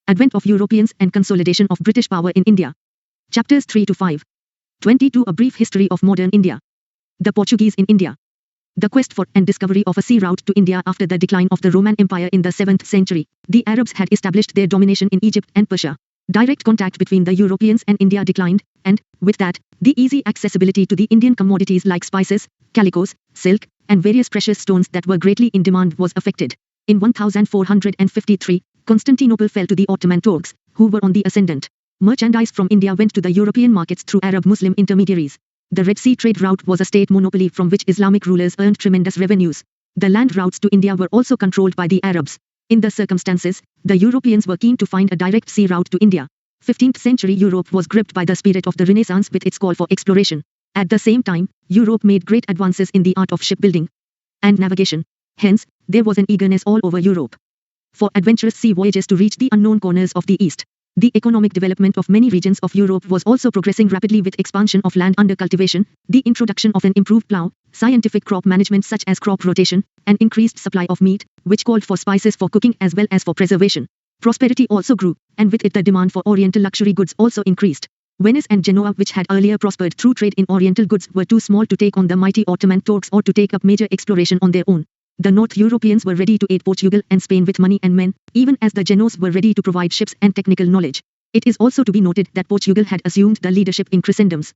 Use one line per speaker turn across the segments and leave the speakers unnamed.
Advent of Europeans and consolidation of British power in India. Chapters 3 to 5. 22. A brief history of modern India. The Portuguese in India. The quest for and discovery of a sea route to India after the decline of the Roman Empire in the 7th century. The Arabs had established their domination in Egypt and Persia. Direct contact between the Europeans and India declined, and, with that, the easy accessibility to the Indian commodities like spices, calicos, silk, and various precious stones that were greatly in demand was affected. In 1453, Constantinople fell to the Ottoman Turks, who were on the ascendant. Merchandise from India went to the European markets through Arab Muslim intermediaries. The Red Sea trade route was a state monopoly from which Islamic rulers earned tremendous revenues. The land routes to India were also controlled by the Arabs. In the circumstances, the Europeans were keen to find a direct sea route to India. 15th century Europe was gripped by the spirit of the Renaissance with its call for exploration. At the same time, Europe made great advances in the art of shipbuilding and navigation. Hence, there was an eagerness all over Europe for adventurous sea voyages to reach the unknown corners of the East. The economic development of many regions of Europe was also progressing rapidly with expansion of land under cultivation, the introduction of an improved plough, scientific crop management such as crop rotation, and increased supply of meat, which called for spices for cooking as well as for preservation. Prosperity also grew, and with it the demand for Oriental luxury goods also increased. Venice and Genoa, which had earlier prospered through trade in Oriental goods, were too small to take on the mighty Ottoman Turks or to take up major exploration on their own. The North Europeans were ready to aid Portugal and Spain with money and men, even as the Genoese were ready to provide ships and technical knowledge. It is also to be noted that Portugal had assumed the leadership in Christendom's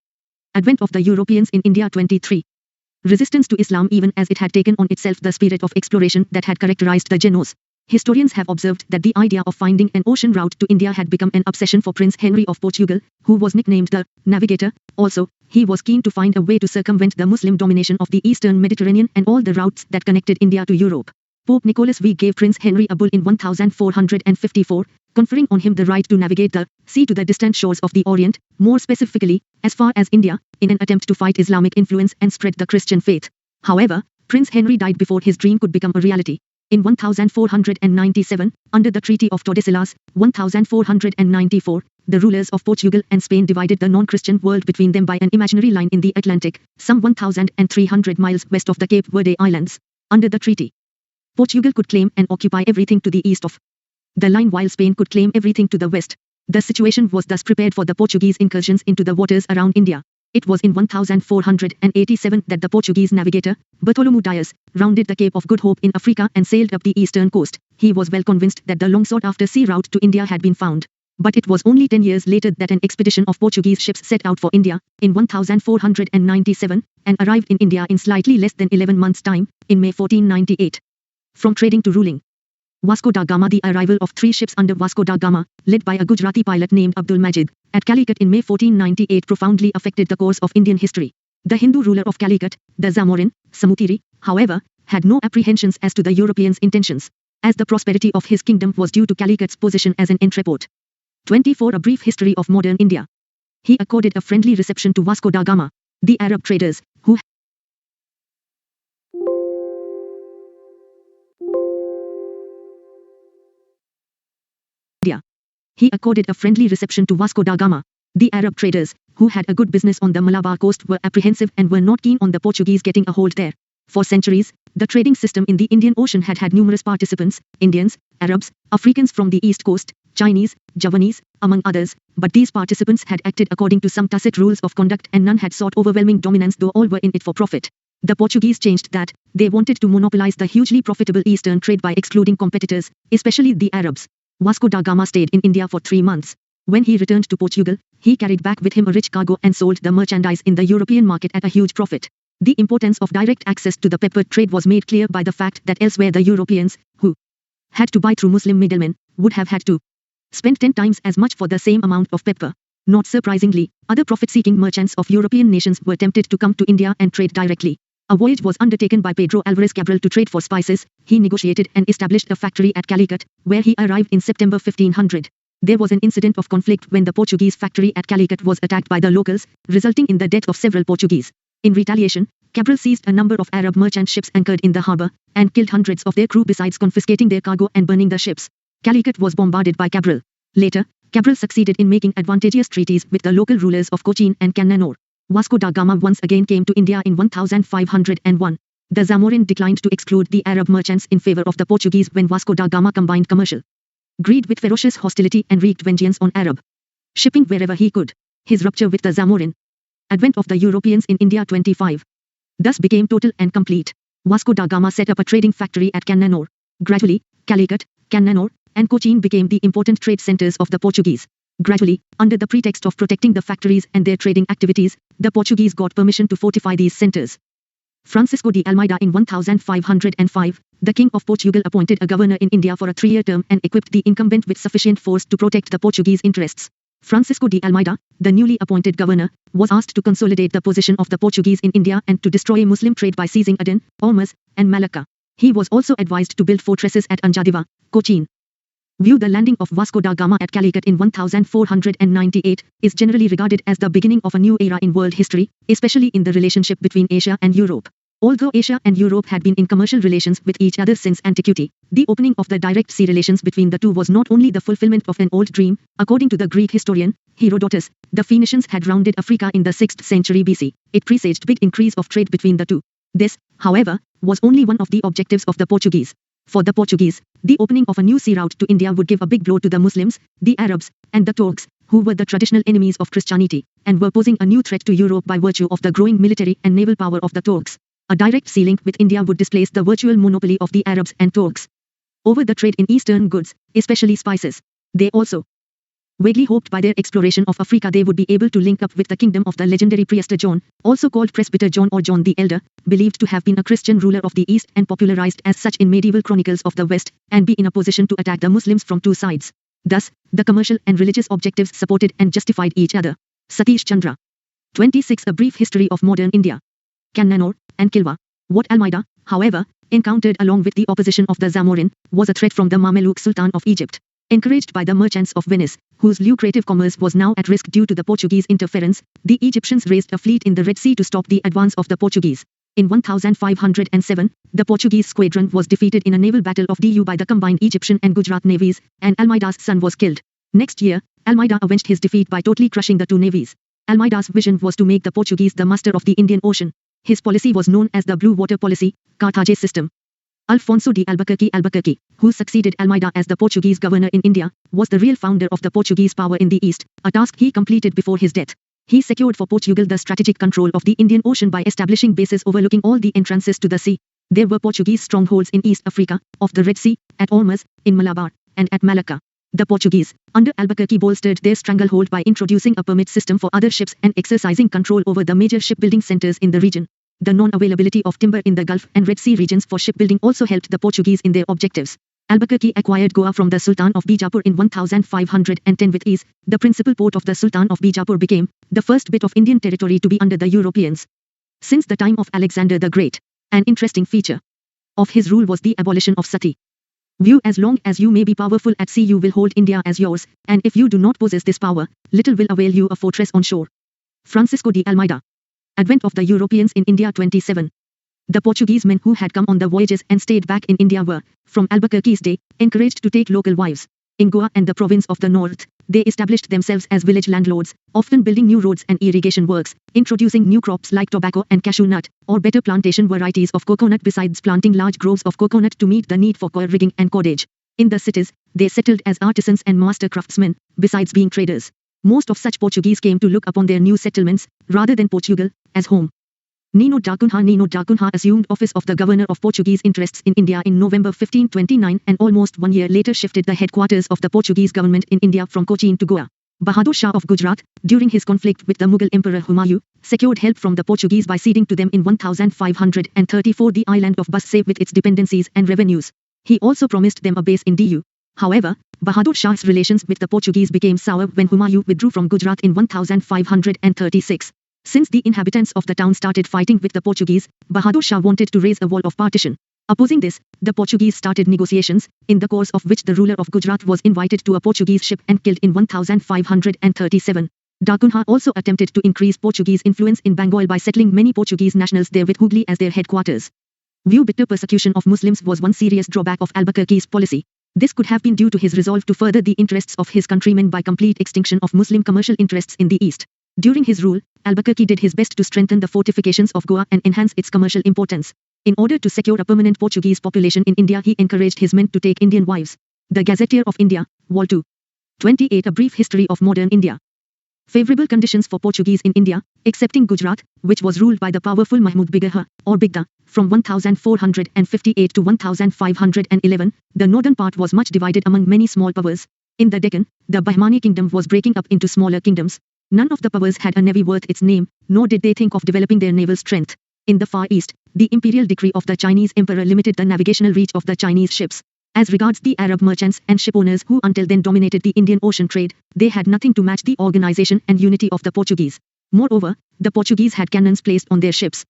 advent of the Europeans in India. 23. Resistance to Islam, even as it had taken on itself the spirit of exploration that had characterized the Genoese. Historians have observed that the idea of finding an ocean route to India had become an obsession for Prince Henry of Portugal, who was nicknamed the Navigator. Also, he was keen to find a way to circumvent the Muslim domination of the eastern Mediterranean and all the routes that connected India to Europe. Pope Nicholas V gave Prince Henry a bull in 1454, conferring on him the right to navigate the sea to the distant shores of the Orient, more specifically, as far as India, in an attempt to fight Islamic influence and spread the Christian faith. However, Prince Henry died before his dream could become a reality. In 1497, under the Treaty of Tordesillas, 1494, the rulers of Portugal and Spain divided the non-Christian world between them by an imaginary line in the Atlantic, some 1,300 miles west of the Cape Verde Islands. Under the treaty, Portugal could claim and occupy everything to the east of the line while Spain could claim everything to the west. The situation was thus prepared for the Portuguese incursions into the waters around India. It was in 1487 that the Portuguese navigator, Bartholomew Dias, rounded the Cape of Good Hope in Africa and sailed up the eastern coast. He was well convinced that the long sought-after sea route to India had been found. But it was only 10 years later that an expedition of Portuguese ships set out for India, in 1497, and arrived in India in slightly less than 11 months' time, in May 1498. From trading to ruling. Vasco da Gama. The arrival of 3 ships under Vasco da Gama, led by a Gujarati pilot named Abdul Majid, at Calicut in May 1498 profoundly affected the course of Indian history. The Hindu ruler of Calicut, the Zamorin, Samutiri, however, had no apprehensions as to the Europeans' intentions, as the prosperity of his kingdom was due to Calicut's position as an entrepot. 24. A brief history of modern India. He accorded a friendly reception to Vasco da Gama. The Arab traders, who He accorded a friendly reception to Vasco da Gama. The Arab traders, who had a good business on the Malabar coast, were apprehensive and were not keen on the Portuguese getting a hold there. For centuries, the trading system in the Indian Ocean had had numerous participants, Indians, Arabs, Africans from the East Coast, Chinese, Javanese, among others, but these participants had acted according to some tacit rules of conduct and none had sought overwhelming dominance, though all were in it for profit. The Portuguese changed that. They wanted to monopolize the hugely profitable eastern trade by excluding competitors, especially the Arabs. Vasco da Gama stayed in India for 3 months. When he returned to Portugal, he carried back with him a rich cargo and sold the merchandise in the European market at a huge profit. The importance of direct access to the pepper trade was made clear by the fact that elsewhere the Europeans, who had to buy through Muslim middlemen, would have had to spend 10 times as much for the same amount of pepper. Not surprisingly, other profit-seeking merchants of European nations were tempted to come to India and trade directly. A voyage was undertaken by Pedro Alvarez Cabral to trade for spices. He negotiated and established a factory at Calicut, where he arrived in September 1500. There was an incident of conflict when the Portuguese factory at Calicut was attacked by the locals, resulting in the death of several Portuguese. In retaliation, Cabral seized a number of Arab merchant ships anchored in the harbour, and killed hundreds of their crew besides confiscating their cargo and burning the ships. Calicut was bombarded by Cabral. Later, Cabral succeeded in making advantageous treaties with the local rulers of Cochin and Cannanore. Vasco da Gama once again came to India in 1501. The Zamorin declined to exclude the Arab merchants in favor of the Portuguese when Vasco da Gama combined commercial greed with ferocious hostility and wreaked vengeance on Arab shipping wherever he could. His rupture with the Zamorin advent of the Europeans in India 25 thus became total and complete. Vasco da Gama set up a trading factory at Cannanore. Gradually, Calicut, Cannanore, and Cochin became the important trade centers of the Portuguese. Gradually, under the pretext of protecting the factories and their trading activities, the Portuguese got permission to fortify these centers. Francisco de Almeida in 1505, the King of Portugal appointed a governor in India for a 3-year term and equipped the incumbent with sufficient force to protect the Portuguese interests. Francisco de Almeida, the newly appointed governor, was asked to consolidate the position of the Portuguese in India and to destroy Muslim trade by seizing Aden, Ormuz, and Malacca. He was also advised to build fortresses at Anjadiva, Cochin. The landing of Vasco da Gama at Calicut in 1498 is generally regarded as the beginning of a new era in world history, especially in the relationship between Asia and Europe. Although Asia and Europe had been in commercial relations with each other since antiquity, the opening of the direct sea relations between the two was not only the fulfillment of an old dream. According to the Greek historian Herodotus, the Phoenicians had rounded Africa in the 6th century BC. It presaged big increase of trade between the two. This, however, was only one of the objectives of the Portuguese. For the Portuguese, the opening of a new sea route to India would give a big blow to the Muslims, the Arabs, and the Turks, who were the traditional enemies of Christianity, and were posing a new threat to Europe by virtue of the growing military and naval power of the Turks. A direct sea link with India would displace the virtual monopoly of the Arabs and Turks over the trade in eastern goods, especially spices. They also vaguely hoped by their exploration of Africa they would be able to link up with the kingdom of the legendary Prester John, also called Presbyter John or John the Elder, believed to have been a Christian ruler of the East and popularized as such in medieval chronicles of the West, and be in a position to attack the Muslims from two sides. Thus, the commercial and religious objectives supported and justified each other. Satish Chandra. 26. A brief history of modern India. Cannanore and Kilwa. What Almeida, however, encountered along with the opposition of the Zamorin, was a threat from the Mameluke Sultan of Egypt. Encouraged by the merchants of Venice, whose lucrative commerce was now at risk due to the Portuguese interference, the Egyptians raised a fleet in the Red Sea to stop the advance of the Portuguese. In 1507, the Portuguese squadron was defeated in a naval battle of Diu by the combined Egyptian and Gujarat navies, and Almeida's son was killed. Next year, Almeida avenged his defeat by totally crushing the two navies. Almeida's vision was to make the Portuguese the master of the Indian Ocean. His policy was known as the Blue Water Policy, Carthage system. Alfonso de Albuquerque, who succeeded Almeida as the Portuguese governor in India, was the real founder of the Portuguese power in the East, a task he completed before his death. He secured for Portugal the strategic control of the Indian Ocean by establishing bases overlooking all the entrances to the sea. There were Portuguese strongholds in East Africa, off the Red Sea, at Ormuz, in Malabar, and at Malacca. The Portuguese, under Albuquerque, bolstered their stranglehold by introducing a permit system for other ships and exercising control over the major shipbuilding centers in the region. The non-availability of timber in the Gulf and Red Sea regions for shipbuilding also helped the Portuguese in their objectives. Albuquerque acquired Goa from the Sultan of Bijapur in 1510 with ease. The principal port of the Sultan of Bijapur became the first bit of Indian territory to be under the Europeans since the time of Alexander the Great. An interesting feature of his rule was the abolition of sati. As long as you may be powerful at sea, you will hold India as yours, and if you do not possess this power, little will avail you a fortress on shore. Francisco de Almeida. Advent of the Europeans in India 27. The Portuguese men who had come on the voyages and stayed back in India were, from Albuquerque's day, encouraged to take local wives. In Goa and the province of the north, they established themselves as village landlords, often building new roads and irrigation works, introducing new crops like tobacco and cashew nut, or better plantation varieties of coconut, besides planting large groves of coconut to meet the need for coir rigging and cordage. In the cities, they settled as artisans and master craftsmen, besides being traders. Most of such Portuguese came to look upon their new settlements, rather than Portugal, as home. Nino da Cunha assumed office of the governor of Portuguese interests in India in November 1529 and almost 1 year later shifted the headquarters of the Portuguese government in India from Cochin to Goa. Bahadur Shah of Gujarat, during his conflict with the Mughal Emperor Humayun, secured help from the Portuguese by ceding to them in 1534 the island of Bussape with its dependencies and revenues. He also promised them a base in Diu. However, Bahadur Shah's relations with the Portuguese became sour when Humayun withdrew from Gujarat in 1536. Since the inhabitants of the town started fighting with the Portuguese, Bahadur Shah wanted to raise a wall of partition. Opposing this, the Portuguese started negotiations, in the course of which the ruler of Gujarat was invited to a Portuguese ship and killed in 1537. Da Cunha also attempted to increase Portuguese influence in Bengal by settling many Portuguese nationals there with Hooghly as their headquarters. Bitter persecution of Muslims was one serious drawback of Albuquerque's policy. This could have been due to his resolve to further the interests of his countrymen by complete extinction of Muslim commercial interests in the East. During his rule, Albuquerque did his best to strengthen the fortifications of Goa and enhance its commercial importance. In order to secure a permanent Portuguese population in India, he encouraged his men to take Indian wives. The Gazetteer of India, Vol. 2. 28. A brief history of modern India. Favorable conditions for Portuguese in India, excepting Gujarat, which was ruled by the powerful Mahmud Bigha, or Bigda, from 1458 to 1511, the northern part was much divided among many small powers. In the Deccan, the Bahmani kingdom was breaking up into smaller kingdoms. None of the powers had a navy worth its name, nor did they think of developing their naval strength. In the Far East, the imperial decree of the Chinese emperor limited the navigational reach of the Chinese ships. As regards the Arab merchants and shipowners who until then dominated the Indian Ocean trade, they had nothing to match the organization and unity of the Portuguese. Moreover, the Portuguese had cannons placed on their ships.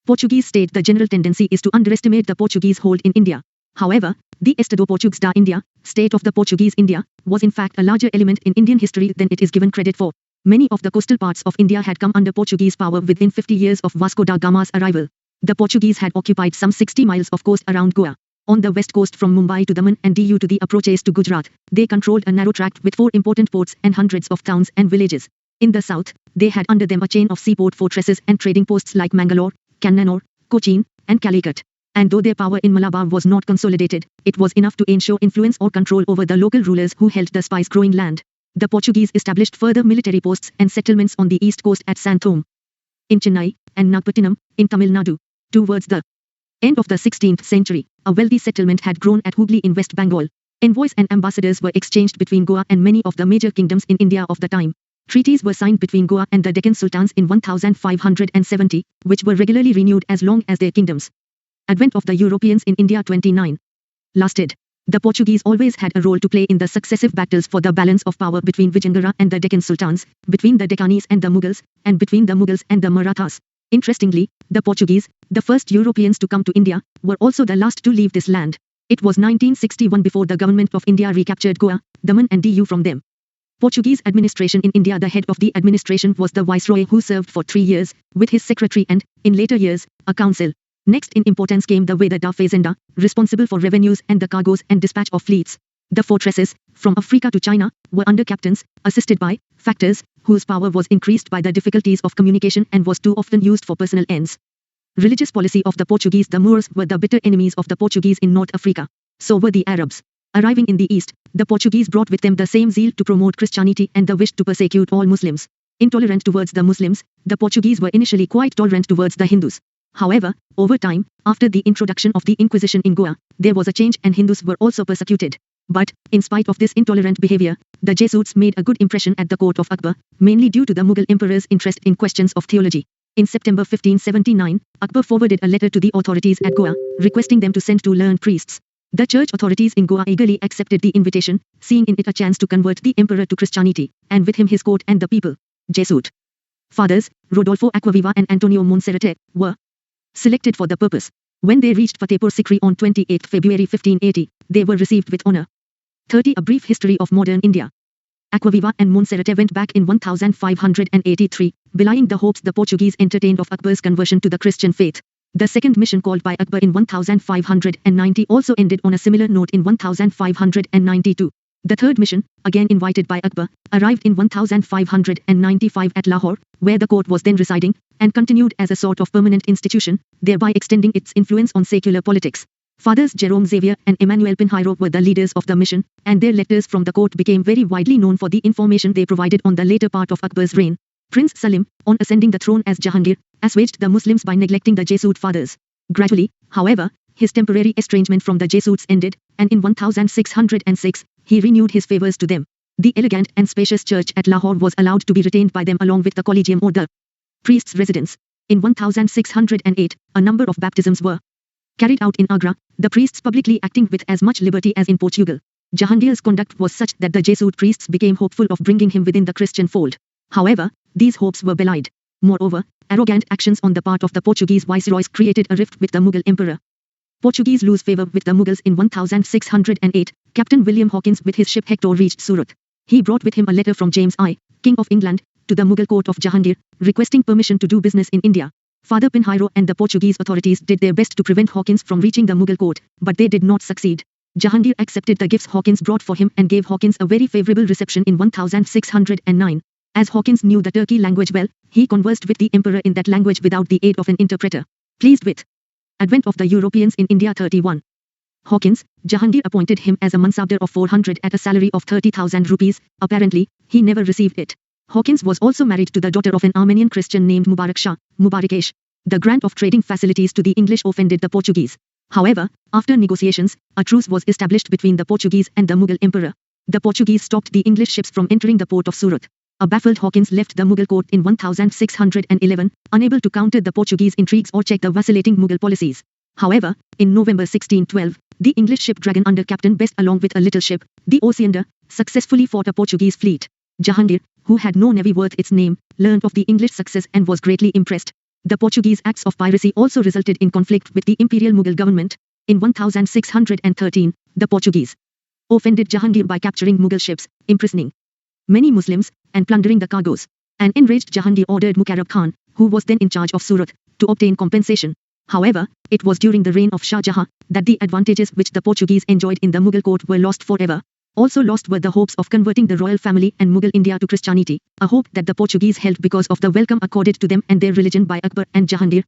Portuguese state the general tendency is to underestimate the Portuguese hold in India. However, the Estado Portugues da India, state of the Portuguese India, was in fact a larger element in Indian history than it is given credit for. Many of the coastal parts of India had come under Portuguese power within 50 years of Vasco da Gama's arrival. The Portuguese had occupied some 60 miles of coast around Goa. On the west coast from Mumbai to Daman and Diu to the approaches to Gujarat, they controlled a narrow tract with 4 important ports and hundreds of towns and villages. In the south, they had under them a chain of seaport fortresses and trading posts like Mangalore, Kannanur, Cochin, and Calicut. And though their power in Malabar was not consolidated, it was enough to ensure influence or control over the local rulers who held the spice-growing land. The Portuguese established further military posts and settlements on the east coast at Santhome, in Chennai, and Nagapattinam, in Tamil Nadu. Towards the end of the 16th century, a wealthy settlement had grown at Hooghly in West Bengal. Envoys and ambassadors were exchanged between Goa and many of the major kingdoms in India of the time. Treaties were signed between Goa and the Deccan Sultans in 1570, which were regularly renewed as long as their kingdoms. Advent of the Europeans in India 29. Lasted. The Portuguese always had a role to play in the successive battles for the balance of power between Vijayanagar and the Deccan Sultans, between the Deccanis and the Mughals, and between the Mughals and the Marathas. Interestingly, the Portuguese, the first Europeans to come to India, were also the last to leave this land. It was 1961 before the government of India recaptured Goa, Daman and Diu from them. Portuguese administration in India. The head of the administration was the viceroy, who served for 3 years, with his secretary and, in later years, a council. Next in importance came the Veda da Fazenda, responsible for revenues and the cargoes and dispatch of fleets. The fortresses, from Africa to China, were under captains, assisted by factors, whose power was increased by the difficulties of communication and was too often used for personal ends. Religious policy of the Portuguese. The Moors were the bitter enemies of the Portuguese in North Africa. So were the Arabs. Arriving in the East, the Portuguese brought with them the same zeal to promote Christianity and the wish to persecute all Muslims. Intolerant towards the Muslims, the Portuguese were initially quite tolerant towards the Hindus. However, over time, after the introduction of the Inquisition in Goa, there was a change and Hindus were also persecuted. But, in spite of this intolerant behavior, the Jesuits made a good impression at the court of Akbar, mainly due to the Mughal emperor's interest in questions of theology. In September 1579, Akbar forwarded a letter to the authorities at Goa, requesting them to send 2 learned priests. The church authorities in Goa eagerly accepted the invitation, seeing in it a chance to convert the emperor to Christianity, and with him his court and the people. Jesuit fathers, Rodolfo Acquaviva and Antonio Monserrate, were selected for the purpose. When they reached Fatehpur Sikri on 28 February 1580, they were received with honor. 30. A brief history of modern India. Acquaviva and Monserrate went back in 1583, belying the hopes the Portuguese entertained of Akbar's conversion to the Christian faith. The second mission called by Akbar in 1590 also ended on a similar note in 1592. The third mission, again invited by Akbar, arrived in 1595 at Lahore, where the court was then residing, and continued as a sort of permanent institution, thereby extending its influence on secular politics. Fathers Jerome Xavier and Emmanuel Pinheiro were the leaders of the mission, and their letters from the court became very widely known for the information they provided on the later part of Akbar's reign. Prince Salim, on ascending the throne as Jahangir, assuaged the Muslims by neglecting the Jesuit fathers. Gradually, however, his temporary estrangement from the Jesuits ended, and in 1606, he renewed his favors to them. The elegant and spacious church at Lahore was allowed to be retained by them along with the collegium or the priest's residence. In 1608, a number of baptisms were carried out in Agra, the priests publicly acting with as much liberty as in Portugal. Jahangir's conduct was such that the Jesuit priests became hopeful of bringing him within the Christian fold. However, these hopes were belied. Moreover, arrogant actions on the part of the Portuguese viceroys created a rift with the Mughal emperor. Portuguese lose favor with the Mughals in 1608. Captain William Hawkins with his ship Hector reached Surat. He brought with him a letter from James I, King of England, to the Mughal court of Jahangir, requesting permission to do business in India. Father Pinheiro and the Portuguese authorities did their best to prevent Hawkins from reaching the Mughal court, but they did not succeed. Jahangir accepted the gifts Hawkins brought for him and gave Hawkins a very favorable reception in 1609. As Hawkins knew the Turki language well, he conversed with the emperor in that language without the aid of an interpreter. Pleased with advent of the Europeans in India 31. Hawkins, Jahangir appointed him as a mansabdar of 400 at a salary of 30,000 rupees. Apparently, he never received it. Hawkins was also married to the daughter of an Armenian Christian named Mubarak Shah, Mubarakesh. The grant of trading facilities to the English offended the Portuguese. However, after negotiations, a truce was established between the Portuguese and the Mughal emperor. The Portuguese stopped the English ships from entering the port of Surat. A baffled Hawkins left the Mughal court in 1611, unable to counter the Portuguese intrigues or check the vacillating Mughal policies. However, in November 1612, the English ship Dragon under Captain Best along with a little ship, the Osiander, successfully fought a Portuguese fleet. Jahangir, who had no navy worth its name, learned of the English success and was greatly impressed. The Portuguese acts of piracy also resulted in conflict with the imperial Mughal government. In 1613, the Portuguese offended Jahangir by capturing Mughal ships, imprisoning many Muslims, and plundering the cargoes. An enraged Jahangir ordered Mukarrab Khan, who was then in charge of Surat, to obtain compensation. However, it was during the reign of Shah Jahan that the advantages which the Portuguese enjoyed in the Mughal court were lost forever. Also lost were the hopes of converting the royal family and Mughal India to Christianity, a hope that the Portuguese held because of the welcome accorded to them and their religion by Akbar and Jahangir.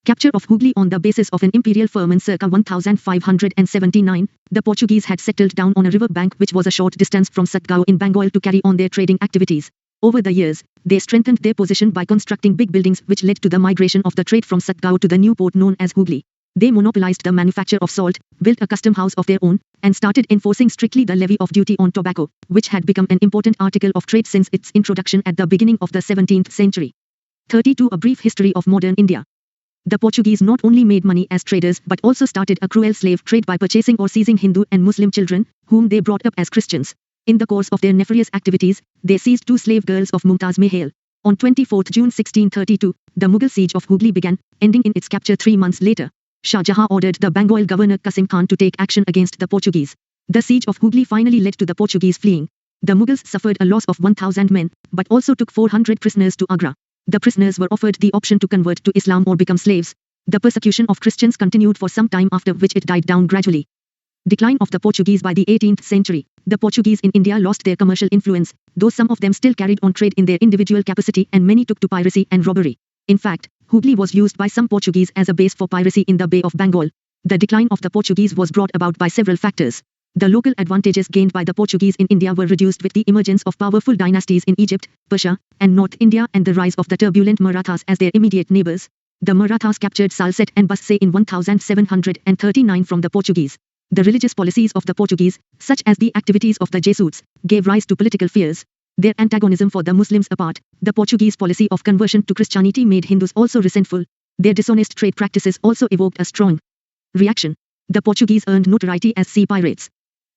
Capture of Hooghly on the basis of an imperial firman circa 1579, the Portuguese had settled down on a river bank which was a short distance from Satgao in Bengal to carry on their trading activities. Over the years, they strengthened their position by constructing big buildings which led to the migration of the trade from Satgao to the new port known as Hooghly. They monopolized the manufacture of salt, built a custom house of their own, and started enforcing strictly the levy of duty on tobacco, which had become an important article of trade since its introduction at the beginning of the 17th century. 32. A brief history of modern India. The Portuguese not only made money as traders but also started a cruel slave trade by purchasing or seizing Hindu and Muslim children, whom they brought up as Christians. In the course of their nefarious activities, they seized 2 slave girls of Mumtaz Mahal. On 24 June 1632, the Mughal siege of Hooghly began, ending in its capture 3 months later. Shah Jahan ordered the Bengal governor Qasim Khan to take action against the Portuguese. The siege of Hooghly finally led to the Portuguese fleeing. The Mughals suffered a loss of 1,000 men, but also took 400 prisoners to Agra. The prisoners were offered the option to convert to Islam or become slaves. The persecution of Christians continued for some time, after which it died down gradually. Decline of the Portuguese. By the 18th century, the Portuguese in India lost their commercial influence, though some of them still carried on trade in their individual capacity and many took to piracy and robbery. In fact, Hooghly was used by some Portuguese as a base for piracy in the Bay of Bengal. The decline of the Portuguese was brought about by several factors. The local advantages gained by the Portuguese in India were reduced with the emergence of powerful dynasties in Egypt, Persia, and North India and the rise of the turbulent Marathas as their immediate neighbors. The Marathas captured Salsette and Bassein in 1739 from the Portuguese. The religious policies of the Portuguese, such as the activities of the Jesuits, gave rise to political fears. Their antagonism for the Muslims apart, the Portuguese policy of conversion to Christianity made Hindus also resentful. Their dishonest trade practices also evoked a strong reaction. The Portuguese earned notoriety as sea pirates.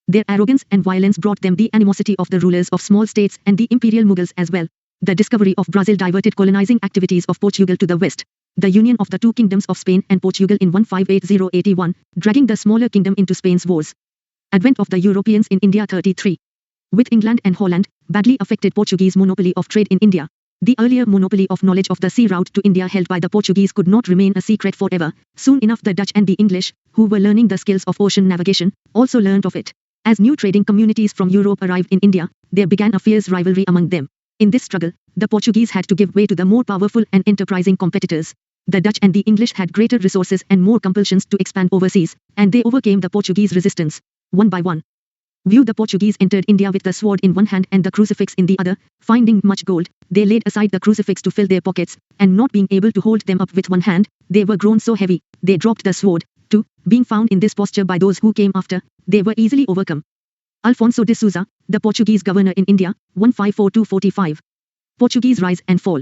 Their arrogance and violence brought them the animosity of the rulers of small states and the imperial Mughals as well. The discovery of Brazil diverted colonizing activities of Portugal to the west. The union of the 2 kingdoms of Spain and Portugal in 1580-81, dragging the smaller kingdom into Spain's wars. Advent of the Europeans in India. 33. With England and Holland, badly affected Portuguese monopoly of trade in India. The earlier monopoly of knowledge of the sea route to India held by the Portuguese could not remain a secret forever. Soon enough the Dutch and the English, who were learning the skills of ocean navigation, also learned of it. As new trading communities from Europe arrived in India, there began a fierce rivalry among them. In this struggle, the Portuguese had to give way to the more powerful and enterprising competitors. The Dutch and the English had greater resources and more compulsions to expand overseas, and they overcame the Portuguese resistance. One by one. The Portuguese entered India with the sword in one hand and the crucifix in the other. Finding much gold, they laid aside the crucifix to fill their pockets, and not being able to hold them up with one hand, they were grown so heavy, they dropped the sword. 2. Being found in this posture by those who came after, they were easily overcome. Alfonso de Souza, the Portuguese governor in India, 1542-45. Portuguese rise and fall.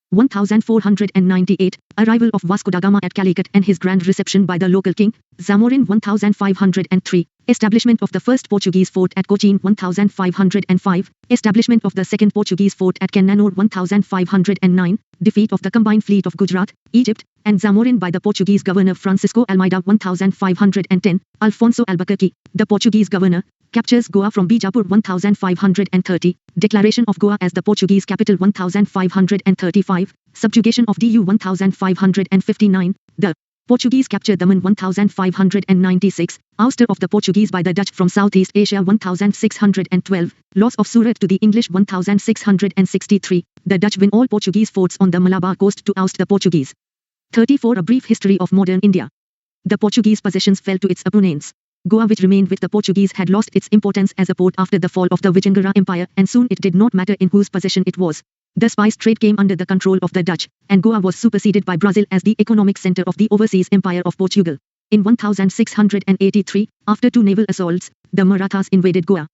1498, arrival of Vasco da Gama at Calicut and his grand reception by the local king, Zamorin. 1503, establishment of the first Portuguese fort at Cochin. 1505, establishment of the second Portuguese fort at Cannanore. 1509, defeat of the combined fleet of Gujarat, Egypt, and Zamorin by the Portuguese governor Francisco Almeida. 1510, Alfonso Albuquerque, the Portuguese governor, captures Goa from Bijapur. 1530, declaration of Goa as the Portuguese capital. 1535, subjugation of Du. 1559, the Portuguese capture Daman. 1596, ouster of the Portuguese by the Dutch from Southeast Asia. 1612, loss of Surat to the English. 1663, the Dutch win all Portuguese forts on the Malabar coast to oust the Portuguese. 34. A brief history of modern India. The Portuguese possessions fell to its opponents. Goa, which remained with the Portuguese, had lost its importance as a port after the fall of the Vijayanagar Empire, and soon it did not matter in whose possession it was. The spice trade came under the control of the Dutch, and Goa was superseded by Brazil as the economic center of the overseas empire of Portugal. In 1683, after 2 naval assaults, the Marathas invaded Goa.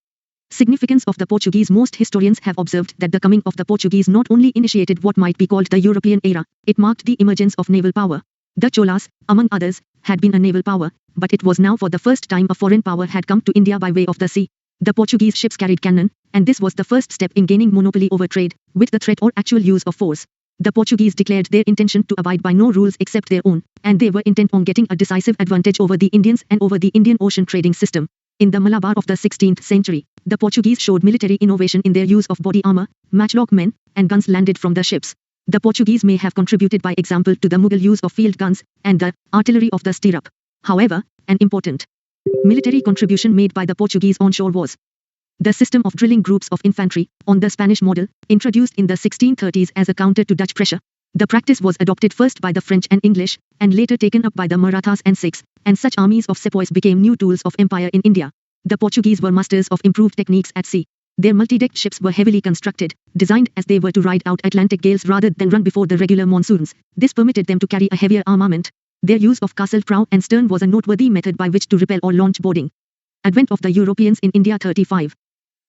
Significance of the Portuguese. Most historians have observed that the coming of the Portuguese not only initiated what might be called the European era, it marked the emergence of naval power. The Cholas, among others, had been a naval power, but it was now for the first time a foreign power had come to India by way of the sea. The Portuguese ships carried cannon, and this was the first step in gaining monopoly over trade, with the threat or actual use of force. The Portuguese declared their intention to abide by no rules except their own, and they were intent on getting a decisive advantage over the Indians and over the Indian Ocean trading system. In the Malabar of the 16th century, the Portuguese showed military innovation in their use of body armor, matchlock men, and guns landed from the ships. The Portuguese may have contributed by example to the Mughal use of field guns and the artillery of the stirrup. However, an important military contribution made by the Portuguese onshore was the system of drilling groups of infantry, on the Spanish model, introduced in the 1630s as a counter to Dutch pressure. The practice was adopted first by the French and English, and later taken up by the Marathas and Sikhs, and such armies of sepoys became new tools of empire in India. The Portuguese were masters of improved techniques at sea. Their multi-decked ships were heavily constructed, designed as they were to ride out Atlantic gales rather than run before the regular monsoons. This permitted them to carry a heavier armament. Their use of castled prow and stern was a noteworthy method by which to repel or launch boarding. Advent of the Europeans in India. 35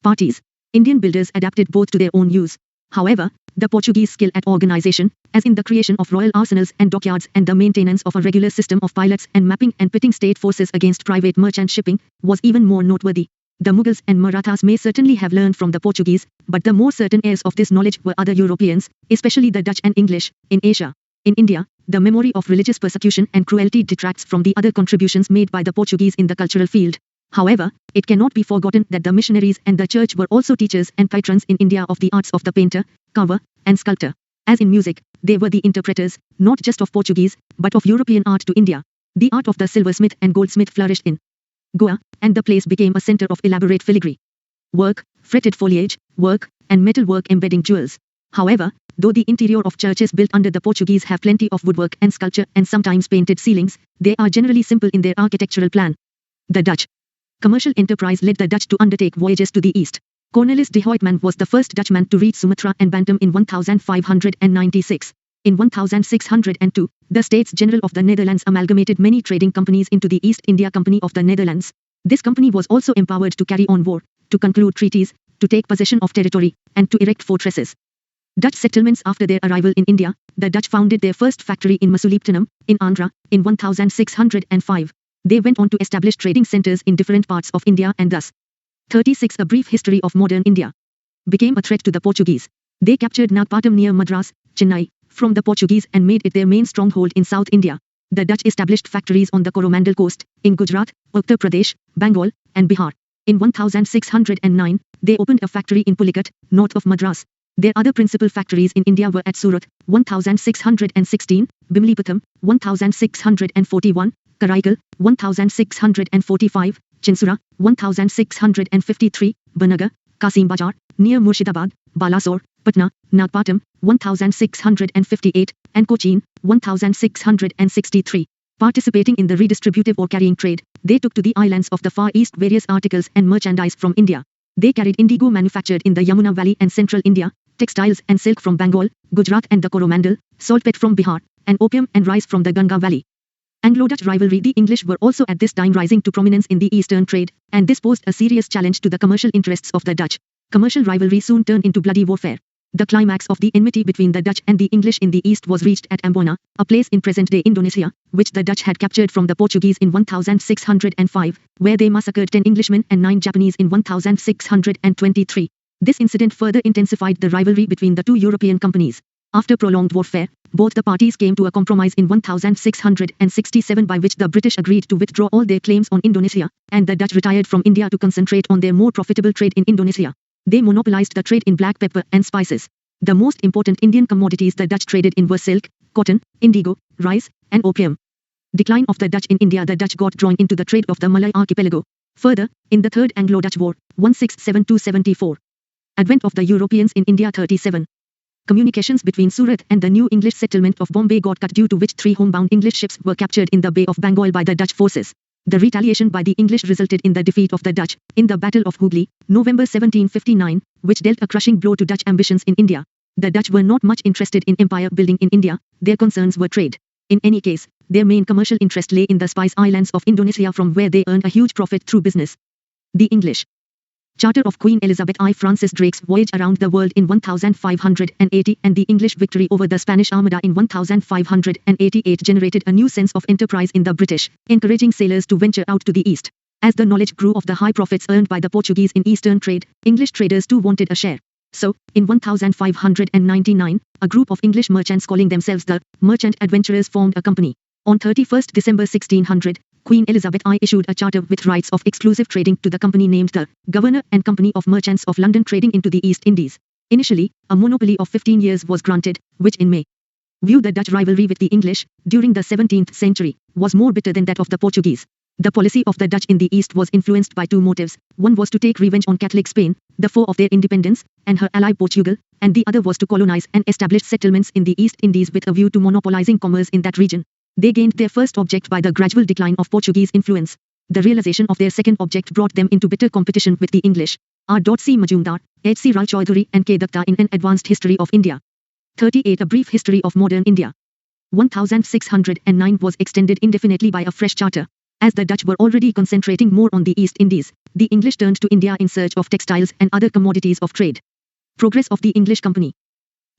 parties. Indian builders adapted both to their own use. However, the Portuguese skill at organization, as in the creation of royal arsenals and dockyards and the maintenance of a regular system of pilots and mapping and pitting state forces against private merchant shipping, was even more noteworthy. The Mughals and Marathas may certainly have learned from the Portuguese, but the more certain heirs of this knowledge were other Europeans, especially the Dutch and English, in Asia. In India, the memory of religious persecution and cruelty detracts from the other contributions made by the Portuguese in the cultural field. However, it cannot be forgotten that the missionaries and the church were also teachers and patrons in India of the arts of the painter, carver, and sculptor. As in music, they were the interpreters, not just of Portuguese, but of European art to India. The art of the silversmith and goldsmith flourished in Goa, and the place became a center of elaborate filigree work, fretted foliage work, and metal work embedding jewels. However, though the interior of churches built under the Portuguese have plenty of woodwork and sculpture and sometimes painted ceilings, they are generally simple in their architectural plan. The Dutch commercial enterprise led the Dutch to undertake voyages to the east. Cornelis de Hoytman was the first Dutchman to reach Sumatra and Bantam in 1596. In 1602, the States General of the Netherlands amalgamated many trading companies into the East India Company of the Netherlands. This company was also empowered to carry on war, to conclude treaties, to take possession of territory, and to erect fortresses. Dutch settlements. After their arrival in India, the Dutch founded their first factory in Masulipatam, in Andhra, in 1605. They went on to establish trading centers in different parts of India and thus 36. A brief history of modern India became a threat to the Portuguese. They captured Nagpatam near Madras, Chennai, from the Portuguese and made it their main stronghold in South India. The Dutch established factories on the Coromandel coast, in Gujarat, Uttar Pradesh, Bengal, and Bihar. In 1609, they opened a factory in Pulicat, north of Madras. Their other principal factories in India were at Surat, 1616, Bimlipatham, 1641, Karaikal, 1645, Chinsura, 1653, Banagar, Kasim Bazar, near Murshidabad, Balasore, Patna, Nagpatam, 1658, and Cochin, 1663. Participating in the redistributive or carrying trade, they took to the islands of the Far East various articles and merchandise from India. They carried indigo manufactured in the Yamuna Valley and central India, textiles and silk from Bengal, Gujarat and the Coromandel, saltpetre from Bihar, and opium and rice from the Ganga Valley. Anglo-Dutch rivalry. The English were also at this time rising to prominence in the eastern trade, and this posed a serious challenge to the commercial interests of the Dutch. Commercial rivalry soon turned into bloody warfare. The climax of the enmity between the Dutch and the English in the east was reached at Ambona, a place in present-day Indonesia, which the Dutch had captured from the Portuguese in 1605, where they massacred 10 Englishmen and 9 Japanese in 1623. This incident further intensified the rivalry between the two European companies. After prolonged warfare, both the parties came to a compromise in 1667 by which the British agreed to withdraw all their claims on Indonesia, and the Dutch retired from India to concentrate on their more profitable trade in Indonesia. They monopolized the trade in black pepper and spices. The most important Indian commodities the Dutch traded in were silk, cotton, indigo, rice, and opium. Decline of the Dutch in India. The Dutch got drawn into the trade of the Malay archipelago. Further, in the Third Anglo-Dutch War, 1672-74. Advent of the Europeans in India. 37. Communications between Surat and the new English settlement of Bombay got cut, due to which 3 homebound English ships were captured in the Bay of Bengal by the Dutch forces. The retaliation by the English resulted in the defeat of the Dutch in the Battle of Hooghly, November 1759, which dealt a crushing blow to Dutch ambitions in India. The Dutch were not much interested in empire building in India, their concerns were trade. In any case, their main commercial interest lay in the Spice Islands of Indonesia, from where they earned a huge profit through business. The English charter of Queen Elizabeth I Francis Drake's voyage around the world in 1580 and the English victory over the Spanish Armada in 1588 generated a new sense of enterprise in the British, encouraging sailors to venture out to the east. As the knowledge grew of the high profits earned by the Portuguese in eastern trade, English traders too wanted a share. So, in 1599, a group of English merchants calling themselves the Merchant Adventurers formed a company. On 31st December 1600, Queen Elizabeth I issued a charter with rights of exclusive trading to the company named the Governor and Company of Merchants of London, trading into the East Indies. Initially, a monopoly of 15 years was granted, which in May view the Dutch rivalry with the English, during the 17th century, was more bitter than that of the Portuguese. The policy of the Dutch in the East was influenced by 2 motives. One was to take revenge on Catholic Spain, the foe of their independence, and her ally Portugal, and the other was to colonize and establish settlements in the East Indies with a view to monopolizing commerce in that region. They gained their first object by the gradual decline of Portuguese influence. The realization of their second object brought them into bitter competition with the English. R.C. Majumdar, H.C. Rai Chaudhuri and K. Datta in An Advanced History of India. 38. A Brief History of Modern India. 1609 was extended indefinitely by a fresh charter. As the Dutch were already concentrating more on the East Indies, the English turned to India in search of textiles and other commodities of trade. Progress of the English Company.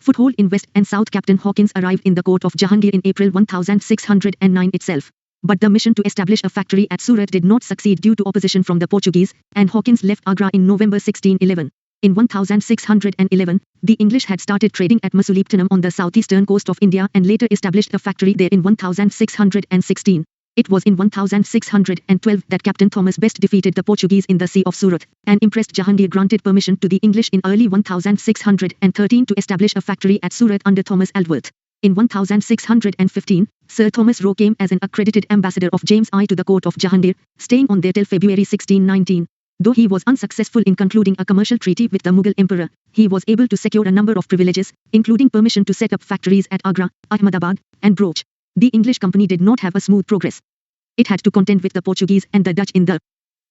Foothold in West and South. Captain Hawkins arrived in the court of Jahangir in April 1609 itself. But the mission to establish a factory at Surat did not succeed due to opposition from the Portuguese, and Hawkins left Agra in November 1611. In 1611, the English had started trading at Masulipatam on the southeastern coast of India and later established a factory there in 1616. It was in 1612 that Captain Thomas Best defeated the Portuguese in the Sea of Surat, and impressed Jahangir granted permission to the English in early 1613 to establish a factory at Surat under Thomas Aldworth. In 1615, Sir Thomas Roe came as an accredited ambassador of James I to the court of Jahangir, staying on there till February 1619. Though he was unsuccessful in concluding a commercial treaty with the Mughal emperor, he was able to secure a number of privileges, including permission to set up factories at Agra, Ahmedabad, and Broach. The English company did not have a smooth progress. It had to contend with the Portuguese and the Dutch in the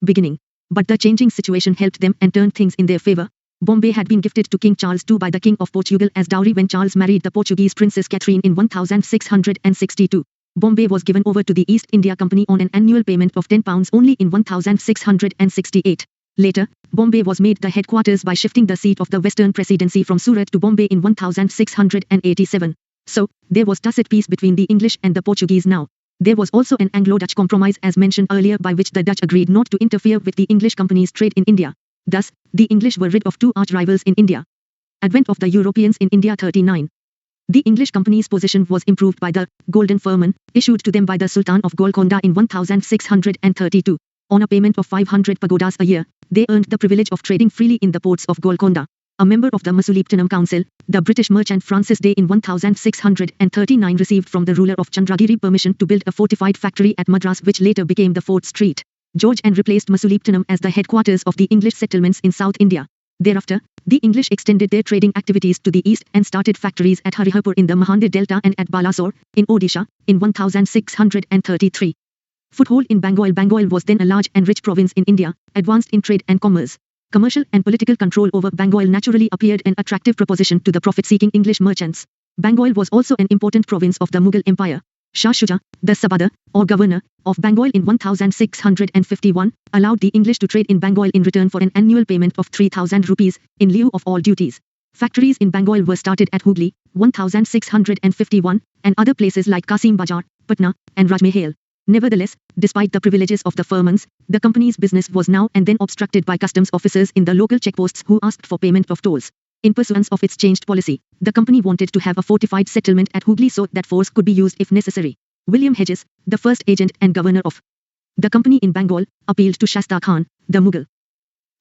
beginning. But the changing situation helped them and turned things in their favor. Bombay had been gifted to King Charles II by the King of Portugal as dowry when Charles married the Portuguese Princess Catherine in 1662. Bombay was given over to the East India Company on an annual payment of £10 only in 1668. Later, Bombay was made the headquarters by shifting the seat of the Western Presidency from Surat to Bombay in 1687. So, there was tacit peace between the English and the Portuguese now. There was also an Anglo-Dutch compromise as mentioned earlier, by which the Dutch agreed not to interfere with the English company's trade in India. Thus, the English were rid of 2 arch-rivals in India. Advent of the Europeans in India. 39. The English company's position was improved by the Golden Firman, issued to them by the Sultan of Golconda in 1632. On a payment of 500 pagodas a year, they earned the privilege of trading freely in the ports of Golconda. A member of the Masulipatam Council, the British merchant Francis Day in 1639 received from the ruler of Chandragiri permission to build a fortified factory at Madras, which later became the Fort Street George and replaced Masulipatam as the headquarters of the English settlements in South India. Thereafter, the English extended their trading activities to the east and started factories at Hariharpur in the Mahandir Delta and at Balasore, in Odisha, in 1633. Foothold in Bengal. Bengal was then a large and rich province in India, advanced in trade and commerce. Commercial and political control over Bengal naturally appeared an attractive proposition to the profit-seeking English merchants. Bengal was also an important province of the Mughal Empire. Shah Shuja, the Sabadar, or governor, of Bengal in 1651, allowed the English to trade in Bengal in return for an annual payment of 3,000 rupees, in lieu of all duties. Factories in Bengal were started at Hooghly, 1651, and other places like Kasim Bajar, Patna, and Rajmahal. Nevertheless, despite the privileges of the firmans, the company's business was now and then obstructed by customs officers in the local checkposts who asked for payment of tolls. In pursuance of its changed policy, the company wanted to have a fortified settlement at Hooghly so that force could be used if necessary. William Hedges, the first agent and governor of the company in Bengal, appealed to Shasta Khan, the Mughal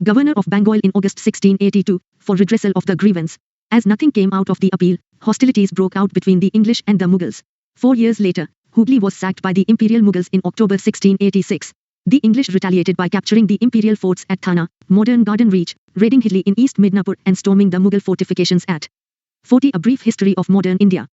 governor of Bengal in August 1682, for redressal of the grievance. As nothing came out of the appeal, hostilities broke out between the English and the Mughals. 4 years later, Hooghly was sacked by the Imperial Mughals in October 1686. The English retaliated by capturing the imperial forts at Thana, modern Garden Reach, raiding Hidley in East Midnapur and storming the Mughal fortifications at 40. A brief history of modern India.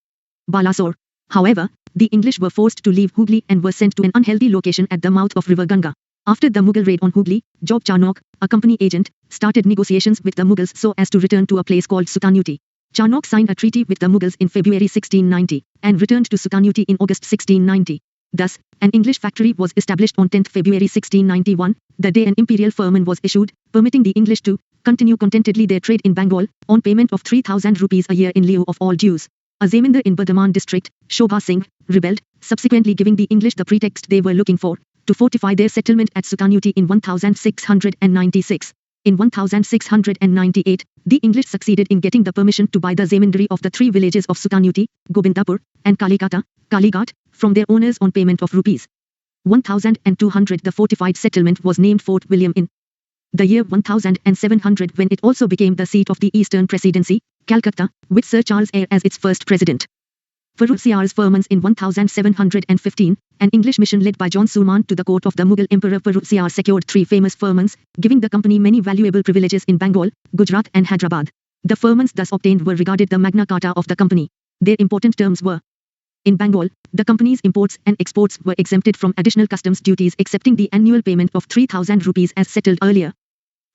Balasore. However, the English were forced to leave Hooghly and were sent to an unhealthy location at the mouth of river Ganga. After the Mughal raid on Hooghly, Job Charnock, a company agent, started negotiations with the Mughals so as to return to a place called Sukarnuti. Charnock signed a treaty with the Mughals in February 1690 and returned to Sukarnuti in August 1690. Thus, an English factory was established on 10 February 1691, the day an imperial firman was issued, permitting the English to continue contentedly their trade in Bengal, on payment of 3,000 rupees a year in lieu of all dues. A Zemindar in Bardhaman district, Shobha Singh, rebelled, subsequently giving the English the pretext they were looking for, to fortify their settlement at Sukarnuti in 1696. In 1698, the English succeeded in getting the permission to buy the zemindari of the three villages of Sukarnuti, Gobindapur, and Kalighat, from their owners on payment of rupees 1,200. The fortified settlement was named Fort William in the year 1700, when it also became the seat of the Eastern Presidency, Calcutta, with Sir Charles Eyre as its first president. Firuzsiar's firmans in 1715, an English mission led by John Sulman to the court of the Mughal Emperor Firuzsiar secured three famous firmans, giving the company many valuable privileges in Bengal, Gujarat and Hyderabad. The firmans thus obtained were regarded the Magna Carta of the company. Their important terms were: in Bengal, the company's imports and exports were exempted from additional customs duties excepting the annual payment of 3,000 rupees as settled earlier.